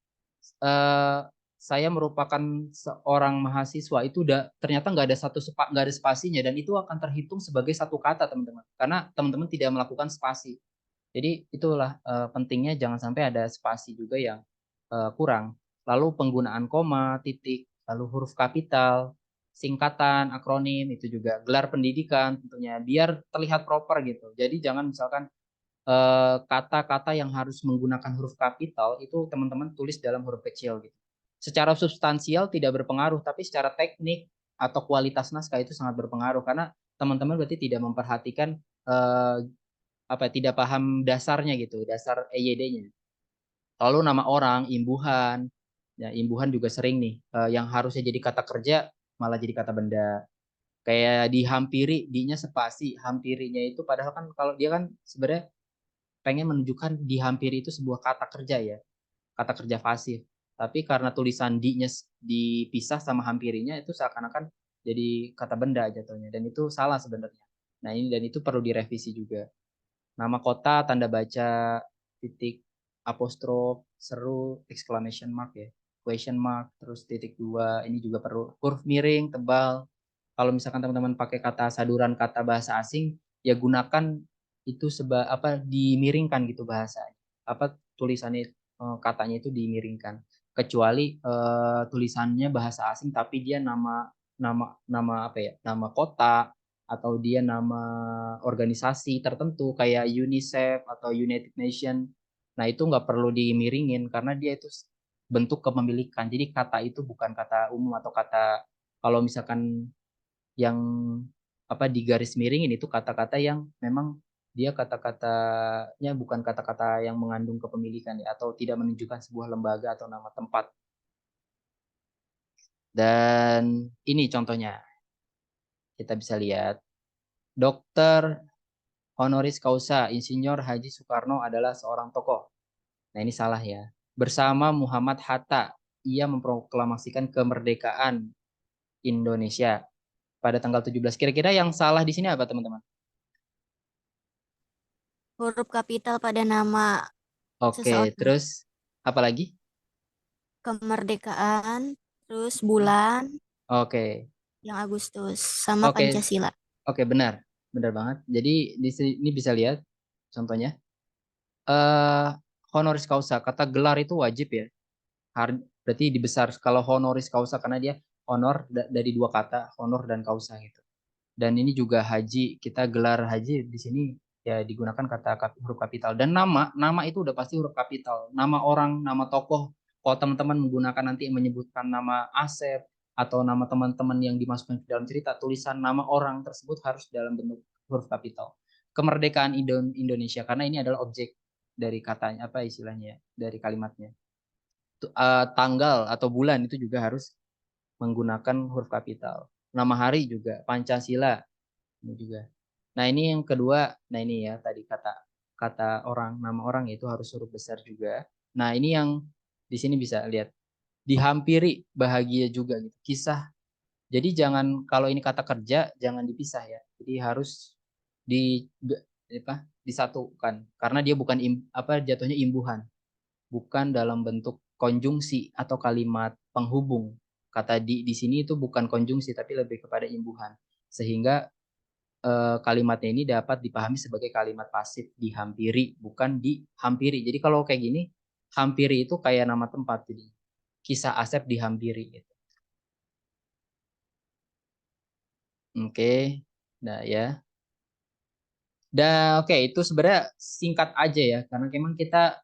saya merupakan seorang mahasiswa itu udah ternyata nggak ada spasinya dan itu akan terhitung sebagai satu kata teman-teman karena teman-teman tidak melakukan spasi. Jadi itulah pentingnya jangan sampai ada spasi juga yang kurang. Lalu penggunaan koma, titik, lalu huruf kapital, singkatan, akronim itu juga gelar pendidikan tentunya biar terlihat proper gitu. Jadi jangan misalkan kata-kata yang harus menggunakan huruf kapital itu teman-teman tulis dalam huruf kecil gitu. Secara substansial tidak berpengaruh, tapi secara teknik atau kualitas naskah itu sangat berpengaruh karena teman-teman berarti tidak memperhatikan tidak paham dasarnya gitu, dasar EYD-nya. Lalu nama orang, imbuhan, ya imbuhan juga sering nih, yang harusnya jadi kata kerja malah jadi kata benda. Kayak dihampiri, di-nya spasi, hampirinya itu padahal kan kalau dia kan sebenarnya pengen menunjukkan dihampiri itu sebuah kata kerja ya, kata kerja fasih. Tapi karena tulisan di-nya dipisah sama hampirinya itu seakan-akan jadi kata benda jatuhnya dan itu salah sebenarnya. Nah, ini dan itu perlu direvisi juga. Nama kota, tanda baca, titik, apostrof, seru, exclamation mark ya, question mark, terus titik 2, ini juga perlu. Huruf miring, tebal. Kalau misalkan teman-teman pakai kata saduran kata bahasa asing, ya gunakan itu dimiringkan gitu bahasanya. Tulisannya katanya itu dimiringkan. Kecuali tulisannya bahasa asing tapi dia nama kota atau dia nama organisasi tertentu kayak UNICEF atau United Nations. Nah, itu nggak perlu dimiringin karena dia itu bentuk kepemilikan. Jadi kata itu bukan kata umum atau kata kalau misalkan yang di garis miringin itu kata-kata yang memang dia kata-katanya bukan kata-kata yang mengandung kepemilikan ya, atau tidak menunjukkan sebuah lembaga atau nama tempat. Dan ini contohnya. Kita bisa lihat. Dr. honoris causa Insinyur Haji Soekarno adalah seorang tokoh. Nah, ini salah ya. Bersama Muhammad Hatta, ia memproklamasikan kemerdekaan Indonesia pada tanggal 17. Kira-kira yang salah di sini apa, teman-teman? Huruf kapital pada nama Oke, seseorang. terus apa lagi? Kemerdekaan, terus bulan, Oke. yang Agustus, sama Oke. Pancasila. Oke, benar. Benar banget. Jadi di sini bisa lihat contohnya. Honoris causa, kata gelar itu wajib ya. Berarti dibesar kalau honoris causa karena dia honor dari dua kata, honor dan causa gitu. Dan ini juga haji, kita gelar haji di sini ya digunakan kata huruf kapital. Dan nama itu udah pasti huruf kapital. Nama orang, nama tokoh. Kalau teman-teman menggunakan nanti menyebutkan nama Asep atau nama teman-teman yang dimasukkan ke dalam cerita, tulisan nama orang tersebut harus dalam bentuk huruf kapital. Kemerdekaan Indonesia karena ini adalah objek dari katanya istilahnya dari kalimatnya. Tanggal atau bulan itu juga harus menggunakan huruf kapital. Nama hari juga Pancasila ini juga. Nah, ini yang kedua. Nah, ini ya tadi kata orang, nama orang itu harus huruf besar juga. Nah, ini yang di sini bisa lihat dihampiri bahagia juga gitu. Kisah. Jadi jangan kalau ini kata kerja jangan dipisah ya. Jadi harus disatukan karena dia bukan jatuhnya imbuhan, bukan dalam bentuk konjungsi atau kalimat penghubung. Kata di sini itu bukan konjungsi tapi lebih kepada imbuhan, sehingga kalimatnya ini dapat dipahami sebagai kalimat pasif, dihampiri, bukan dihampiri. Jadi kalau kayak gini, hampiri itu kayak nama tempat, jadi kisah Asep dihampiri gitu. Oke, nah ya. Dan oke, itu sebenarnya singkat aja ya, karena memang kita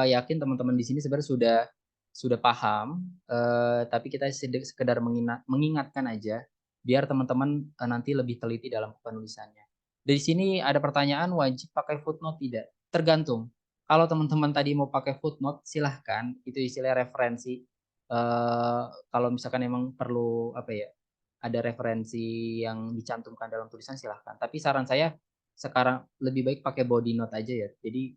yakin teman-teman di sini sebenarnya sudah paham, tapi kita sekedar mengingatkan aja, biar teman-teman nanti lebih teliti dalam penulisannya. Dari sini ada pertanyaan, wajib pakai footnote tidak? Tergantung. Kalau teman-teman tadi mau pakai footnote, silahkan. Itu istilah referensi. Kalau misalkan emang perlu ada referensi yang dicantumkan dalam tulisan, silahkan. Tapi saran saya sekarang lebih baik pakai body note aja ya. Jadi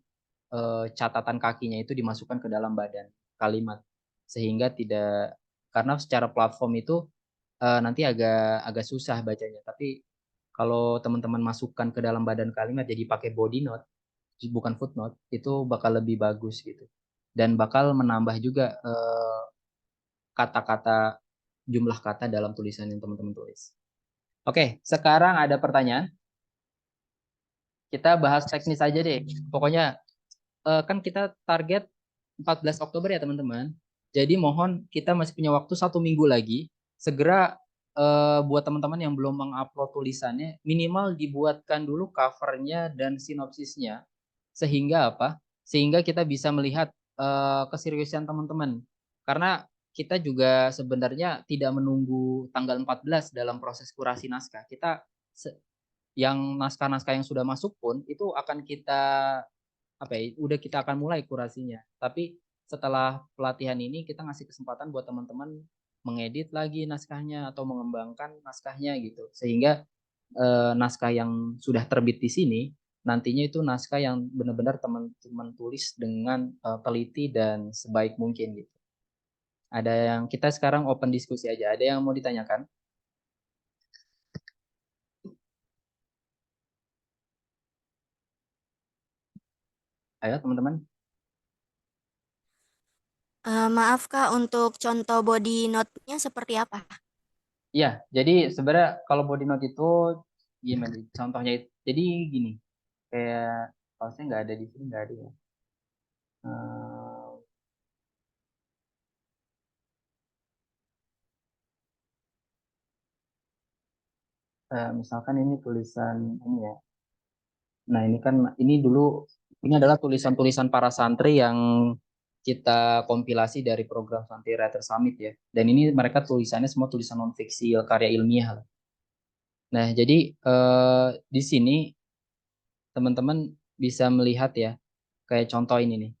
catatan kakinya itu dimasukkan ke dalam badan kalimat, sehingga tidak, karena secara platform itu nanti agak susah bacanya. Tapi kalau teman-teman masukkan ke dalam badan kalimat jadi pakai body note bukan footnote, itu bakal lebih bagus gitu, dan bakal menambah juga kata-kata, jumlah kata dalam tulisan yang teman-teman tulis. Oke, sekarang ada pertanyaan. Kita bahas teknis aja deh. Pokoknya kan kita target 14 Oktober ya teman-teman. Jadi mohon kita masih punya waktu 1 minggu lagi. Segera buat teman-teman yang belum mengupload tulisannya, minimal dibuatkan dulu covernya dan sinopsisnya. Sehingga apa? Sehingga kita bisa melihat keseriusan teman-teman. Karena kita juga sebenarnya tidak menunggu tanggal 14 dalam proses kurasi naskah. Kita yang naskah-naskah yang sudah masuk pun itu akan kita udah kita akan mulai kurasinya. Tapi setelah pelatihan ini kita ngasih kesempatan buat teman-teman mengedit lagi naskahnya atau mengembangkan naskahnya gitu. Sehingga naskah yang sudah terbit di sini nantinya itu naskah yang benar-benar teman-teman tulis dengan teliti dan sebaik mungkin gitu. Ada yang kita sekarang open diskusi aja. Ada yang mau ditanyakan? Ayo teman-teman. Maaf Kak, untuk contoh body note-nya seperti apa? Iya, jadi sebenarnya kalau body note itu gimana? Contohnya jadi gini, kayak kalau saya nggak ada di sini, nggak ada ya. Misalkan ini tulisan ini ya. Nah ini kan ini adalah tulisan-tulisan para santri yang kita kompilasi dari program Santri Writer Summit ya. Dan ini mereka tulisannya semua tulisan non fiksi karya ilmiah. Nah jadi di sini teman-teman bisa melihat ya, kayak contoh ini nih.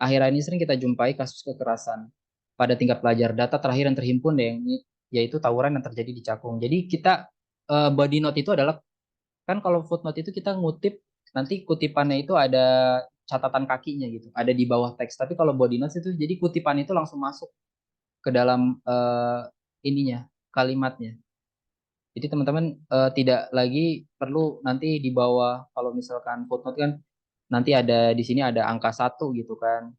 Akhir-akhir ini sering kita jumpai kasus kekerasan pada tingkat pelajar. Data terakhir yang terhimpun yaitu tawuran yang terjadi di Cakung. Jadi kita body note itu adalah, kan kalau footnote itu kita ngutip, nanti kutipannya itu ada catatan kakinya gitu, ada di bawah teks. Tapi kalau body notes itu jadi kutipan itu langsung masuk ke dalam kalimatnya. Jadi teman-teman tidak lagi perlu nanti di bawah, kalau misalkan footnote kan nanti ada di sini ada angka 1 gitu kan.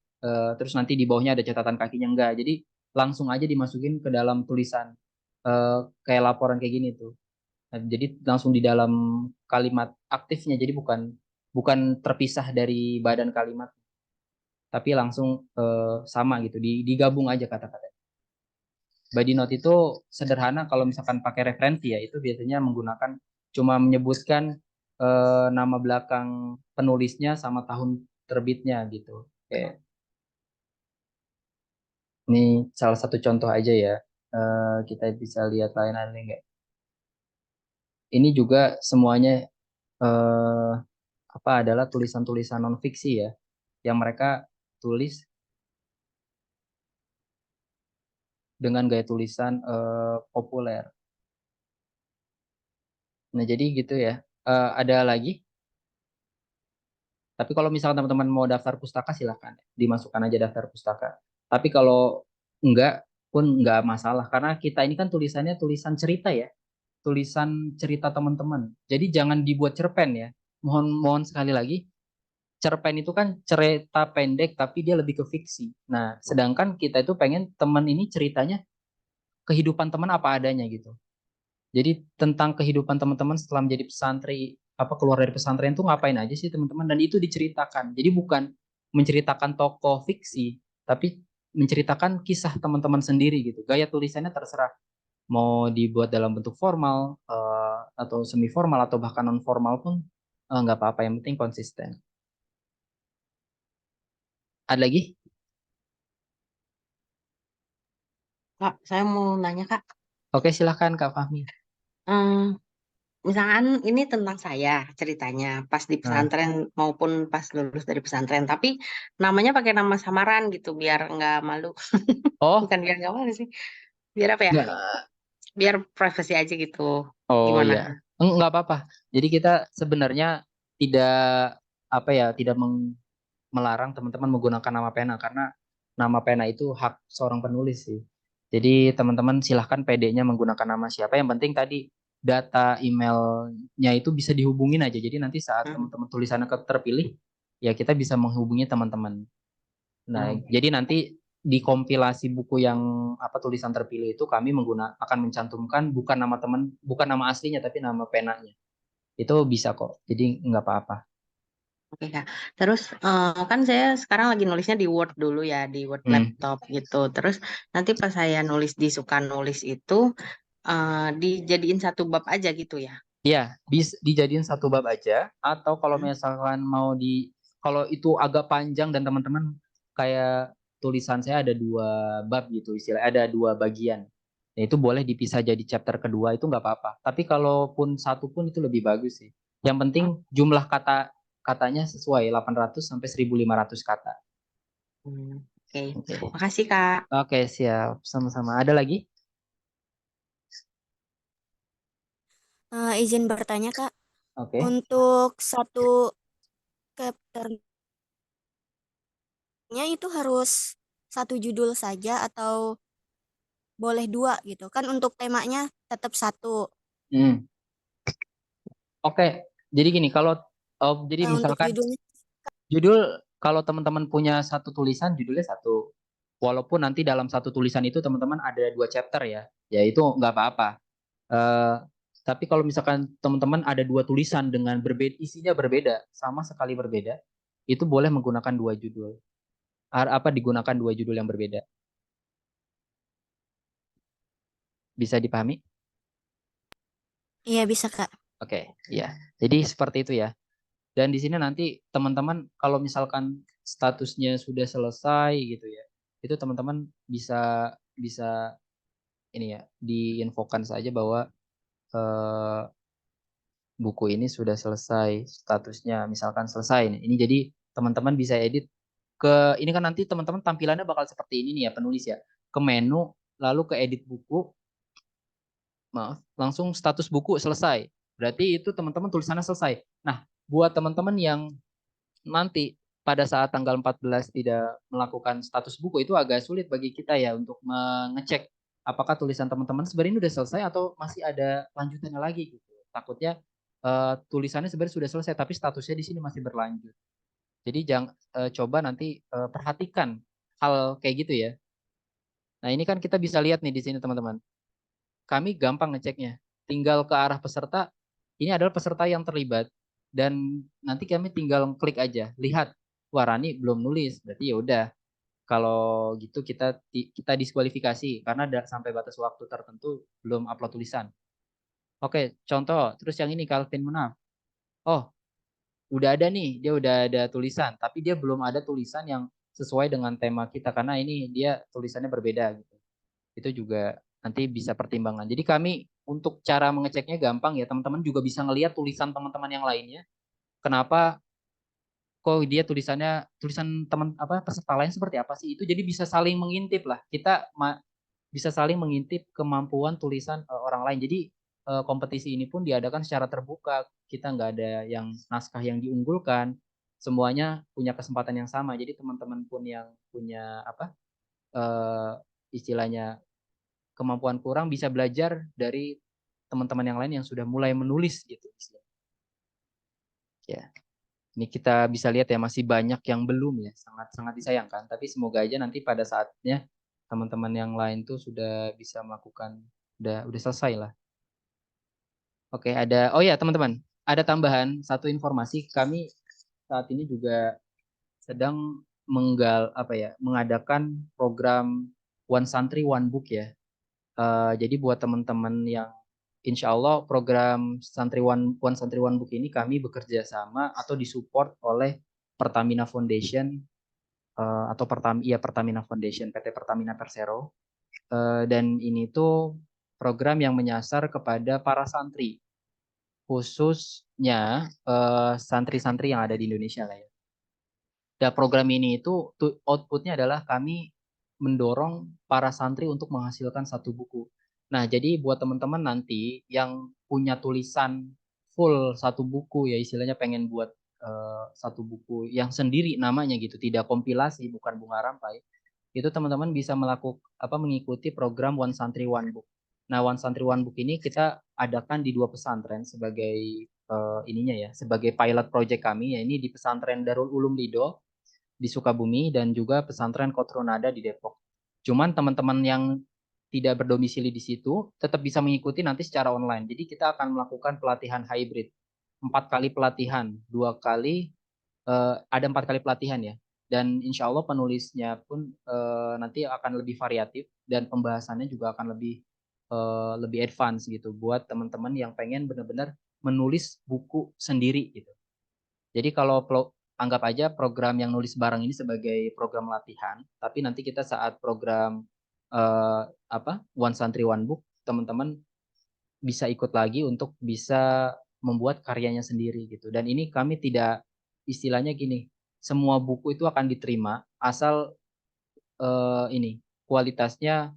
Terus nanti di bawahnya ada catatan kakinya, enggak. Jadi langsung aja dimasukin ke dalam tulisan kayak laporan kayak gini tuh. Nah, jadi langsung di dalam kalimat aktifnya. Jadi bukan terpisah dari badan kalimat, tapi langsung sama gitu, digabung aja kata-kata. Body note itu sederhana, kalau misalkan pakai referensi ya itu biasanya menggunakan cuma menyebutkan nama belakang penulisnya sama tahun terbitnya gitu. Oke. Ini salah satu contoh aja ya. Kita bisa lihat lain-lain enggak. Ini juga semuanya adalah tulisan-tulisan non fiksi ya, yang mereka tulis dengan gaya tulisan populer. Nah jadi gitu ya. Ada lagi? Tapi kalau misalnya teman-teman mau daftar pustaka silahkan dimasukkan aja daftar pustaka. Tapi kalau enggak pun enggak masalah, karena kita ini kan tulisannya tulisan cerita ya. tulisan cerita teman-teman. Jadi jangan dibuat cerpen ya. Mohon sekali lagi, cerpen itu kan cerita pendek tapi dia lebih ke fiksi. Nah, sedangkan kita itu pengen teman ini ceritanya kehidupan teman apa adanya gitu. Jadi tentang kehidupan teman-teman setelah menjadi pesantren, keluar dari pesantren tuh ngapain aja sih teman-teman, dan itu diceritakan. Jadi bukan menceritakan tokoh fiksi, tapi menceritakan kisah teman-teman sendiri gitu. Gaya tulisannya terserah mau dibuat dalam bentuk formal atau semi formal atau bahkan non formal pun nggak apa-apa, yang penting konsisten. Ada lagi? Kak, saya mau nanya, Kak. Oke, silahkan Kak Fahmi. Misalkan ini tentang saya ceritanya pas di pesantren maupun pas lulus dari pesantren, tapi namanya pakai nama samaran gitu biar nggak malu. Oh, Bukan biar nggak malu sih, biar apa ya? nggak. Biar privasi aja gitu. Oh Gimana? ya, nggak apa-apa. Jadi kita sebenarnya tidak tidak melarang teman-teman menggunakan nama pena, karena nama pena itu hak seorang penulis sih. Jadi teman-teman silahkan PD-nya menggunakan nama siapa. Yang penting tadi data emailnya itu bisa dihubungin aja. Jadi nanti saat teman-teman tulisannya terpilih, ya kita bisa menghubungi teman-teman. Nah, jadi nanti di kompilasi buku yang tulisan terpilih itu kami akan mencantumkan bukan nama teman, bukan nama aslinya tapi nama penanya. Itu bisa kok. Jadi nggak apa-apa. Oke, Kak. Terus kan saya sekarang lagi nulisnya di Word dulu ya, di Word laptop gitu. Terus nanti pas saya nulis di Sukanulis itu dijadiin satu bab aja gitu ya. Iya, bisa dijadiin satu bab aja, atau kalau misalkan kalau itu agak panjang dan teman-teman kayak tulisan saya ada 2 bab gitu istilah, ada 2 bagian. Nah, itu boleh dipisah jadi chapter kedua, itu nggak apa-apa. Tapi kalaupun satu pun itu lebih bagus sih. Yang penting jumlah katanya sesuai 800 sampai 1.500 kata. Oke. Makasih, Kak. Oke, siap. Sama-sama. Ada lagi? Izin bertanya, Kak. Oke. Untuk satu chapternya itu harus satu judul saja atau boleh 2 gitu? Kan untuk temanya tetap satu. Oke, jadi gini, kalau jadi Untuk misalkan judulnya. judul, kalau teman-teman punya satu tulisan, judulnya satu. Walaupun nanti dalam satu tulisan itu teman-teman ada 2 chapter ya itu nggak apa-apa. Tapi kalau misalkan teman-teman ada 2 tulisan dengan isinya berbeda, sama sekali berbeda, itu boleh menggunakan 2 judul. Digunakan 2 judul yang berbeda. Bisa dipahami? Iya, bisa, Kak. Oke, iya. Jadi seperti itu ya. Dan di sini nanti teman-teman kalau misalkan statusnya sudah selesai gitu ya, itu teman-teman bisa bisa ini ya, diinfokan saja bahwa buku ini sudah selesai statusnya, misalkan selesai. Ini jadi teman-teman bisa edit ini kan nanti teman-teman tampilannya bakal seperti ini nih ya, penulis ya. Ke menu, lalu ke edit buku, langsung status buku selesai. Berarti itu teman-teman tulisannya selesai. Nah, buat teman-teman yang nanti pada saat tanggal 14 tidak melakukan status buku, itu agak sulit bagi kita ya untuk mengecek apakah tulisan teman-teman sebenarnya udah selesai atau masih ada lanjutannya lagi gitu. Takutnya tulisannya sebenarnya sudah selesai tapi statusnya di sini masih berlanjut. Jadi jangan coba nanti perhatikan hal kayak gitu ya. Nah, ini kan kita bisa lihat nih di sini teman-teman. Kami gampang ngeceknya. Tinggal ke arah peserta, ini adalah peserta yang terlibat. Dan nanti kami tinggal klik aja, lihat, wah Rani belum nulis, berarti ya udah. Kalau gitu kita diskualifikasi karena sampai batas waktu tertentu belum upload tulisan. Oke, contoh, terus yang ini Calvin Munaf. Oh, udah ada nih, dia udah ada tulisan, tapi dia belum ada tulisan yang sesuai dengan tema kita karena ini dia tulisannya berbeda gitu. Itu juga nanti bisa pertimbangan. Jadi kami untuk cara mengeceknya gampang ya, teman-teman juga bisa ngelihat tulisan teman-teman yang lainnya. Kenapa kok dia tulisan teman peserta lain seperti apa sih? Itu jadi bisa saling mengintip lah. Kita bisa saling mengintip kemampuan tulisan orang lain. Jadi kompetisi ini pun diadakan secara terbuka. Kita nggak ada yang naskah yang diunggulkan. Semuanya punya kesempatan yang sama. Jadi teman-teman pun yang punya istilahnya kemampuan kurang bisa belajar dari teman-teman yang lain yang sudah mulai menulis gitu. Ya, ini kita bisa lihat ya masih banyak yang belum ya, sangat-sangat disayangkan. Tapi semoga aja nanti pada saatnya teman-teman yang lain tuh sudah bisa melakukan, udah selesai lah. Oke, oh ya teman-teman, ada tambahan satu informasi, kami saat ini juga sedang mengadakan program One Santri One Book ya. Jadi buat teman-teman yang insya Allah program One Santri One Book ini kami bekerja sama atau disupport oleh Pertamina Foundation atau Pertamina Foundation, PT Pertamina Persero. Dan ini tuh program yang menyasar kepada para santri, khususnya santri-santri yang ada di Indonesia lah ya. Dan program ini itu outputnya adalah kami mendorong para santri untuk menghasilkan satu buku. Nah, jadi buat teman-teman nanti yang punya tulisan full satu buku ya istilahnya pengen buat satu buku yang sendiri namanya gitu, tidak kompilasi, bukan bunga rampai. Itu teman-teman bisa mengikuti program One Santri One Book. Nah, One Santri One Book ini kita adakan di 2 pesantren sebagai sebagai pilot project kami, ya ini di pesantren Darul Ulum Lido di Sukabumi dan juga pesantren Kotronada di Depok. Cuman teman-teman yang tidak berdomisili di situ tetap bisa mengikuti nanti secara online. Jadi kita akan melakukan pelatihan hybrid, 4 kali pelatihan, 2 kali ada 4 kali pelatihan ya. Dan insya Allah penulisnya pun nanti akan lebih variatif dan pembahasannya juga akan lebih advance gitu buat teman-teman yang pengen benar-benar menulis buku sendiri gitu. Jadi kalau anggap aja program yang nulis bareng ini sebagai program latihan, tapi nanti kita saat program One Santri One Book, teman-teman bisa ikut lagi untuk bisa membuat karyanya sendiri gitu. Dan ini kami tidak istilahnya gini, semua buku itu akan diterima asal kualitasnya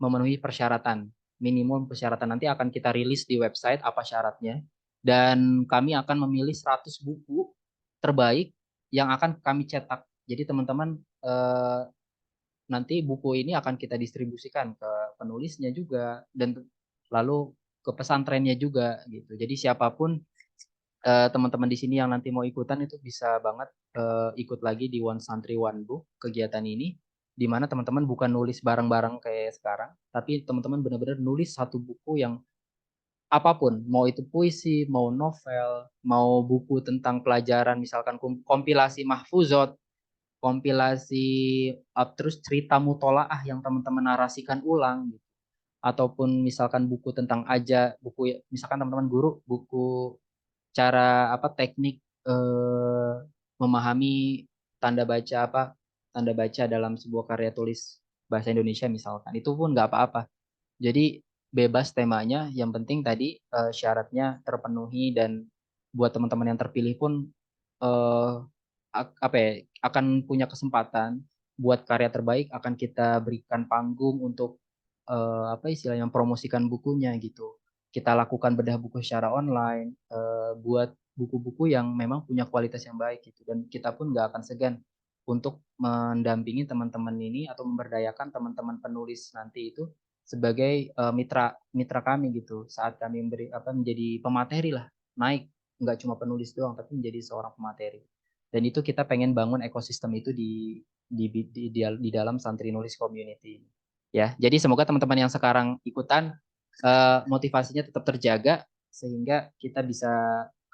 memenuhi persyaratan, minimum persyaratan. Nanti akan kita rilis di website apa syaratnya, dan kami akan memilih 100 buku terbaik yang akan kami cetak. Jadi teman-teman nanti buku ini akan kita distribusikan ke penulisnya juga dan lalu ke pesantrennya juga gitu. Jadi siapapun teman-teman di sini yang nanti mau ikutan itu bisa banget ikut lagi di One Santri One Book kegiatan ini, di mana teman-teman bukan nulis bareng-bareng kayak sekarang, tapi teman-teman benar-benar nulis satu buku yang apapun, mau itu puisi, mau novel, mau buku tentang pelajaran, misalkan kompilasi mahfuzot, kompilasi terus cerita mutolaah yang teman-teman narasikan ulang, gitu. Ataupun misalkan buku tentang buku misalkan teman-teman guru buku cara teknik memahami tanda baca dalam sebuah karya tulis bahasa Indonesia misalkan, itu pun nggak apa-apa. Jadi bebas temanya, yang penting tadi syaratnya terpenuhi, dan buat teman-teman yang terpilih pun akan punya kesempatan buat karya terbaik, akan kita berikan panggung untuk istilahnya promosikan bukunya gitu. Kita lakukan bedah buku secara online buat buku-buku yang memang punya kualitas yang baik gitu, dan kita pun nggak akan segan untuk mendampingi teman-teman ini atau memberdayakan teman-teman penulis nanti itu sebagai mitra kami gitu saat kami menjadi pemateri lah, naik nggak cuma penulis doang tapi menjadi seorang pemateri. Dan itu kita pengen bangun ekosistem itu di dalam Santri Nulis Community ya. Jadi semoga teman-teman yang sekarang ikutan motivasinya tetap terjaga sehingga kita bisa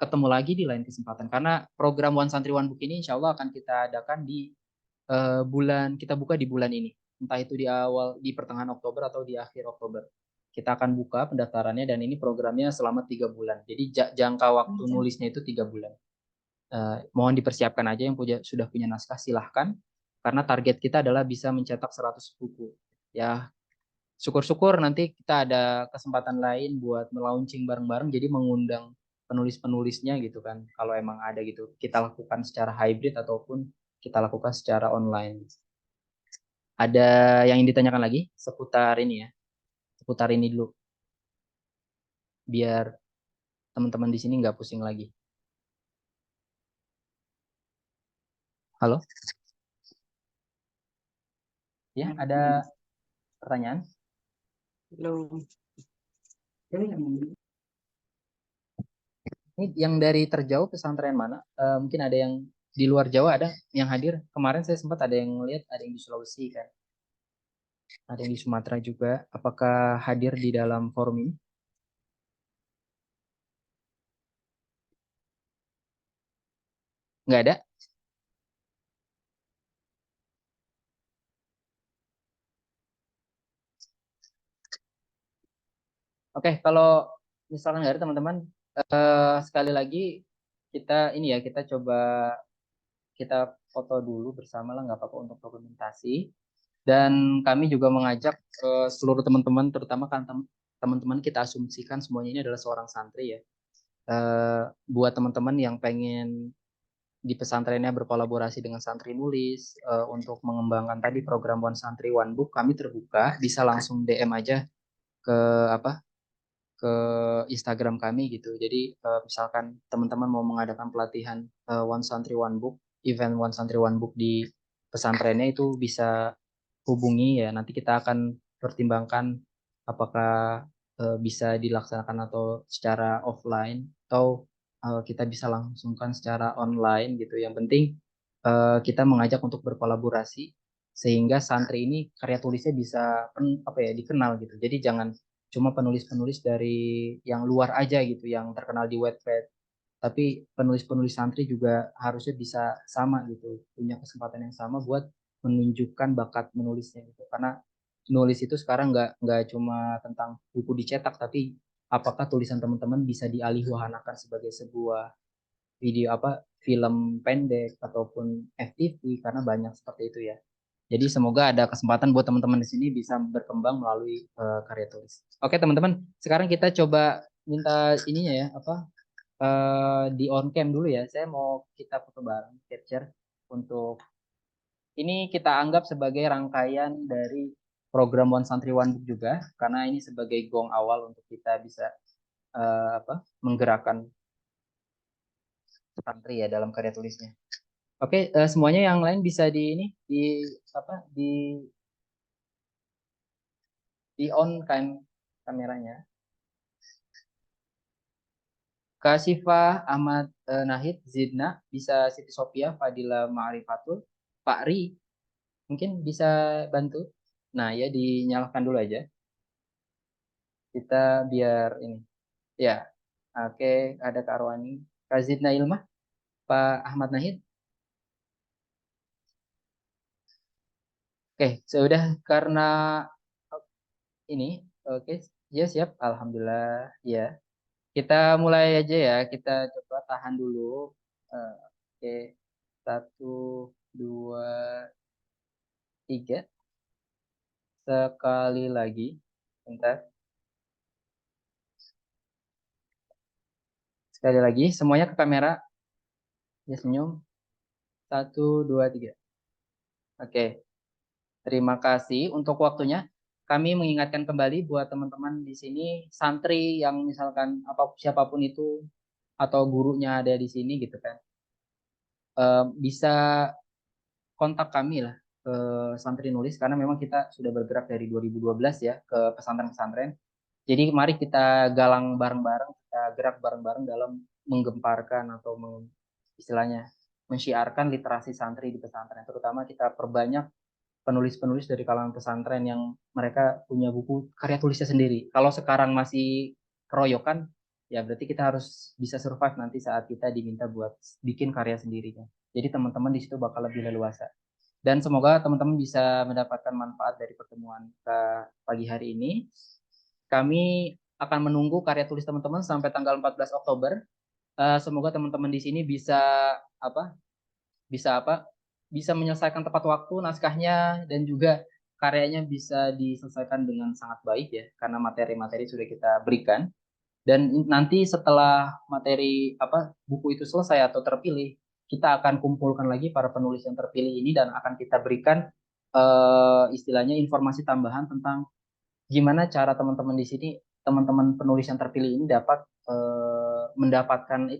ketemu lagi di lain kesempatan, karena program One Santri One Book ini insya Allah akan kita adakan kita buka di bulan ini, entah itu di pertengahan Oktober atau di akhir Oktober. Kita akan buka pendaftarannya, dan ini programnya selama 3 bulan. Jadi jangka waktu nulisnya itu 3 bulan. Mohon dipersiapkan aja yang sudah punya naskah, silahkan, karena target kita adalah bisa mencetak 100 buku. Ya, syukur-syukur nanti kita ada kesempatan lain buat melaunching bareng-bareng, jadi mengundang penulis-penulisnya gitu kan, kalau emang ada gitu. Kita lakukan secara hybrid ataupun kita lakukan secara online. Ada yang ingin ditanyakan lagi seputar ini ya? Seputar ini dulu. Biar teman-teman di sini nggak pusing lagi. Halo? Ya, ada pertanyaan? Belum. Ini yang dari terjauh pesantren mana? Mungkin ada yang di luar Jawa, ada yang hadir. Kemarin saya sempat ada yang lihat, ada yang di Sulawesi kan. Ada yang di Sumatera juga. Apakah hadir di dalam forum ini? Nggak ada? Oke, kalau misalkan nggak ada teman-teman, sekali lagi kita ini ya, kita coba kita foto dulu bersama lah, nggak apa-apa untuk dokumentasi. Dan kami juga mengajak seluruh teman-teman, terutama kan teman-teman kita asumsikan semuanya ini adalah seorang santri ya. Buat teman-teman yang pengen di pesantrennya berkolaborasi dengan Santri Nulis untuk mengembangkan tadi program One Santri One Book, kami terbuka, bisa langsung DM aja ke ke Instagram kami gitu. Jadi misalkan teman-teman mau mengadakan pelatihan One Santri One Book, event One Santri One Book di pesantrennya, itu bisa hubungi ya. Nanti kita akan pertimbangkan apakah bisa dilaksanakan atau secara offline, atau kita bisa langsungkan secara online gitu. Yang penting kita mengajak untuk berkolaborasi sehingga santri ini karya tulisnya bisa dikenal gitu. Jadi jangan cuma penulis-penulis dari yang luar aja gitu yang terkenal di Wattpad, tapi penulis-penulis santri juga harusnya bisa sama gitu, punya kesempatan yang sama buat menunjukkan bakat menulisnya gitu. Karena nulis itu sekarang nggak cuma tentang buku dicetak, tapi apakah tulisan teman-teman bisa dialihwahanakan sebagai sebuah video film pendek ataupun FTV, karena banyak seperti itu ya. Jadi semoga ada kesempatan buat teman-teman di sini bisa berkembang melalui karya tulis. Oke teman-teman, sekarang kita coba minta ininya ya, di on cam dulu ya. Saya mau kita foto bareng, capture untuk ini kita anggap sebagai rangkaian dari program One Santri One Book juga, karena ini sebagai gong awal untuk kita bisa menggerakkan santri ya dalam karya tulisnya. Oke, semuanya yang lain bisa di ini di on cam kameranya. Kak Syifa, Ahmad Nahid, Zidna, bisa Siti Sofia, Fadila Ma'rifatul, Pak Ri, mungkin bisa bantu. Nah ya, dinyalakan dulu aja. Kita biar ini. Ya, oke, ada Kak Arwani, Kak Zidna Ilmah, Pak Ahmad Nahid. Oke, sudah karena ini, oke, ya siap, Alhamdulillah, ya. Kita mulai aja ya, kita coba tahan dulu. Oke, 1, 2, 3. Sekali lagi, bentar. Sekali lagi, semuanya ke kamera. Ya, senyum. 1, 2, 3. Oke, terima kasih untuk waktunya. Kami mengingatkan kembali buat teman-teman di sini, santri yang misalkan siapapun itu, atau gurunya ada di sini gitu kan, bisa kontak kami lah ke Santri Nulis, karena memang kita sudah bergerak dari 2012 ya ke pesantren-pesantren. Jadi mari kita galang bareng-bareng, kita gerak bareng-bareng dalam menggemparkan atau istilahnya mensyiarkan literasi santri di pesantren. Terutama kita perbanyak penulis-penulis dari kalangan pesantren yang mereka punya buku karya tulisnya sendiri. Kalau sekarang masih keroyokan, ya berarti kita harus bisa survive nanti saat kita diminta buat bikin karya sendiri. Jadi teman-teman di situ bakal lebih leluasa. Dan semoga teman-teman bisa mendapatkan manfaat dari pertemuan pagi hari ini. Kami akan menunggu karya tulis teman-teman sampai tanggal 14 Oktober. Semoga teman-teman di sini bisa bisa menyelesaikan tepat waktu naskahnya, dan juga karyanya bisa diselesaikan dengan sangat baik ya, karena materi-materi sudah kita berikan. Dan nanti setelah materi buku itu selesai atau terpilih, kita akan kumpulkan lagi para penulis yang terpilih ini dan akan kita berikan istilahnya informasi tambahan tentang gimana cara teman-teman di sini, teman-teman penulis yang terpilih ini dapat mendapatkan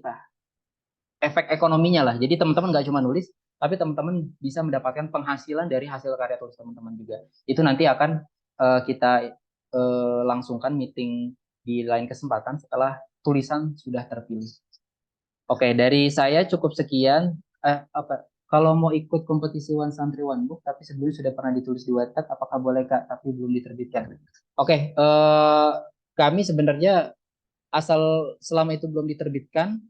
efek ekonominya lah. Jadi teman-teman nggak cuma nulis, tapi teman-teman bisa mendapatkan penghasilan dari hasil karya tulis teman-teman juga. Itu nanti akan kita langsungkan meeting di lain kesempatan setelah tulisan sudah terpilih. Oke, dari saya cukup sekian. Kalau mau ikut kompetisi One Santri One Book, tapi sebelumnya sudah pernah ditulis di Wattpad, apakah boleh Kak? Tapi belum diterbitkan. Oke, kami sebenarnya asal selama itu belum diterbitkan,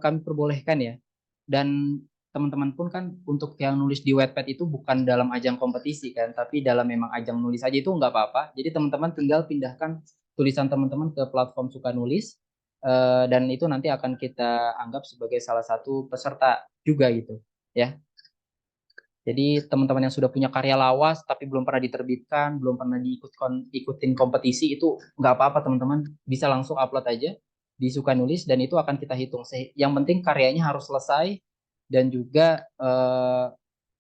kami perbolehkan ya. Dan teman-teman pun kan untuk yang nulis di Wattpad itu bukan dalam ajang kompetisi kan, tapi dalam memang ajang nulis aja itu nggak apa-apa. Jadi teman-teman tinggal pindahkan tulisan teman-teman ke platform Suka Nulis, dan itu nanti akan kita anggap sebagai salah satu peserta juga gitu ya. Jadi teman-teman yang sudah punya karya lawas tapi belum pernah diterbitkan, belum pernah ikutin kompetisi, itu nggak apa-apa teman-teman, bisa langsung upload aja di Suka Nulis dan itu akan kita hitung. Yang penting karyanya harus selesai dan juga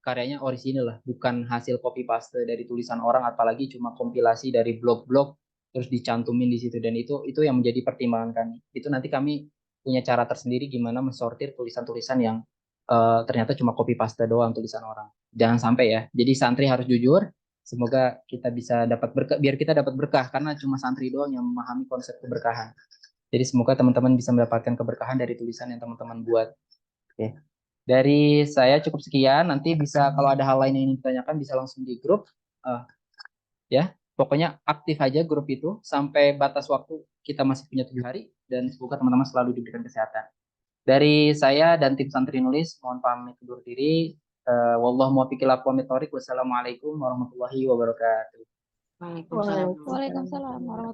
karyanya orisinal lah, bukan hasil copy paste dari tulisan orang, apalagi cuma kompilasi dari blog-blog terus dicantumin di situ, dan itu yang menjadi pertimbangan kami. Itu nanti kami punya cara tersendiri gimana mensortir tulisan-tulisan yang ternyata cuma copy paste doang tulisan orang. Jangan sampai ya. Jadi santri harus jujur. Semoga kita bisa dapat berkah, biar kita dapat berkah, karena cuma santri doang yang memahami konsep keberkahan. Jadi semoga teman-teman bisa mendapatkan keberkahan dari tulisan yang teman-teman buat. Oke. Dari saya cukup sekian. Nanti bisa kalau ada hal lain yang ingin ditanyakan bisa langsung di grup. Ya, pokoknya aktif aja grup itu sampai batas waktu kita masih punya 7 hari, dan semoga teman-teman selalu diberikan kesehatan. Dari saya dan tim Santri Nulis, mohon pamit undur diri. Wallahu muwaffiq ila aqwamit thoriq. Wassalamualaikum warahmatullahi wabarakatuh. Waalaikumsalam. Waalaikumsalam warahmatullahi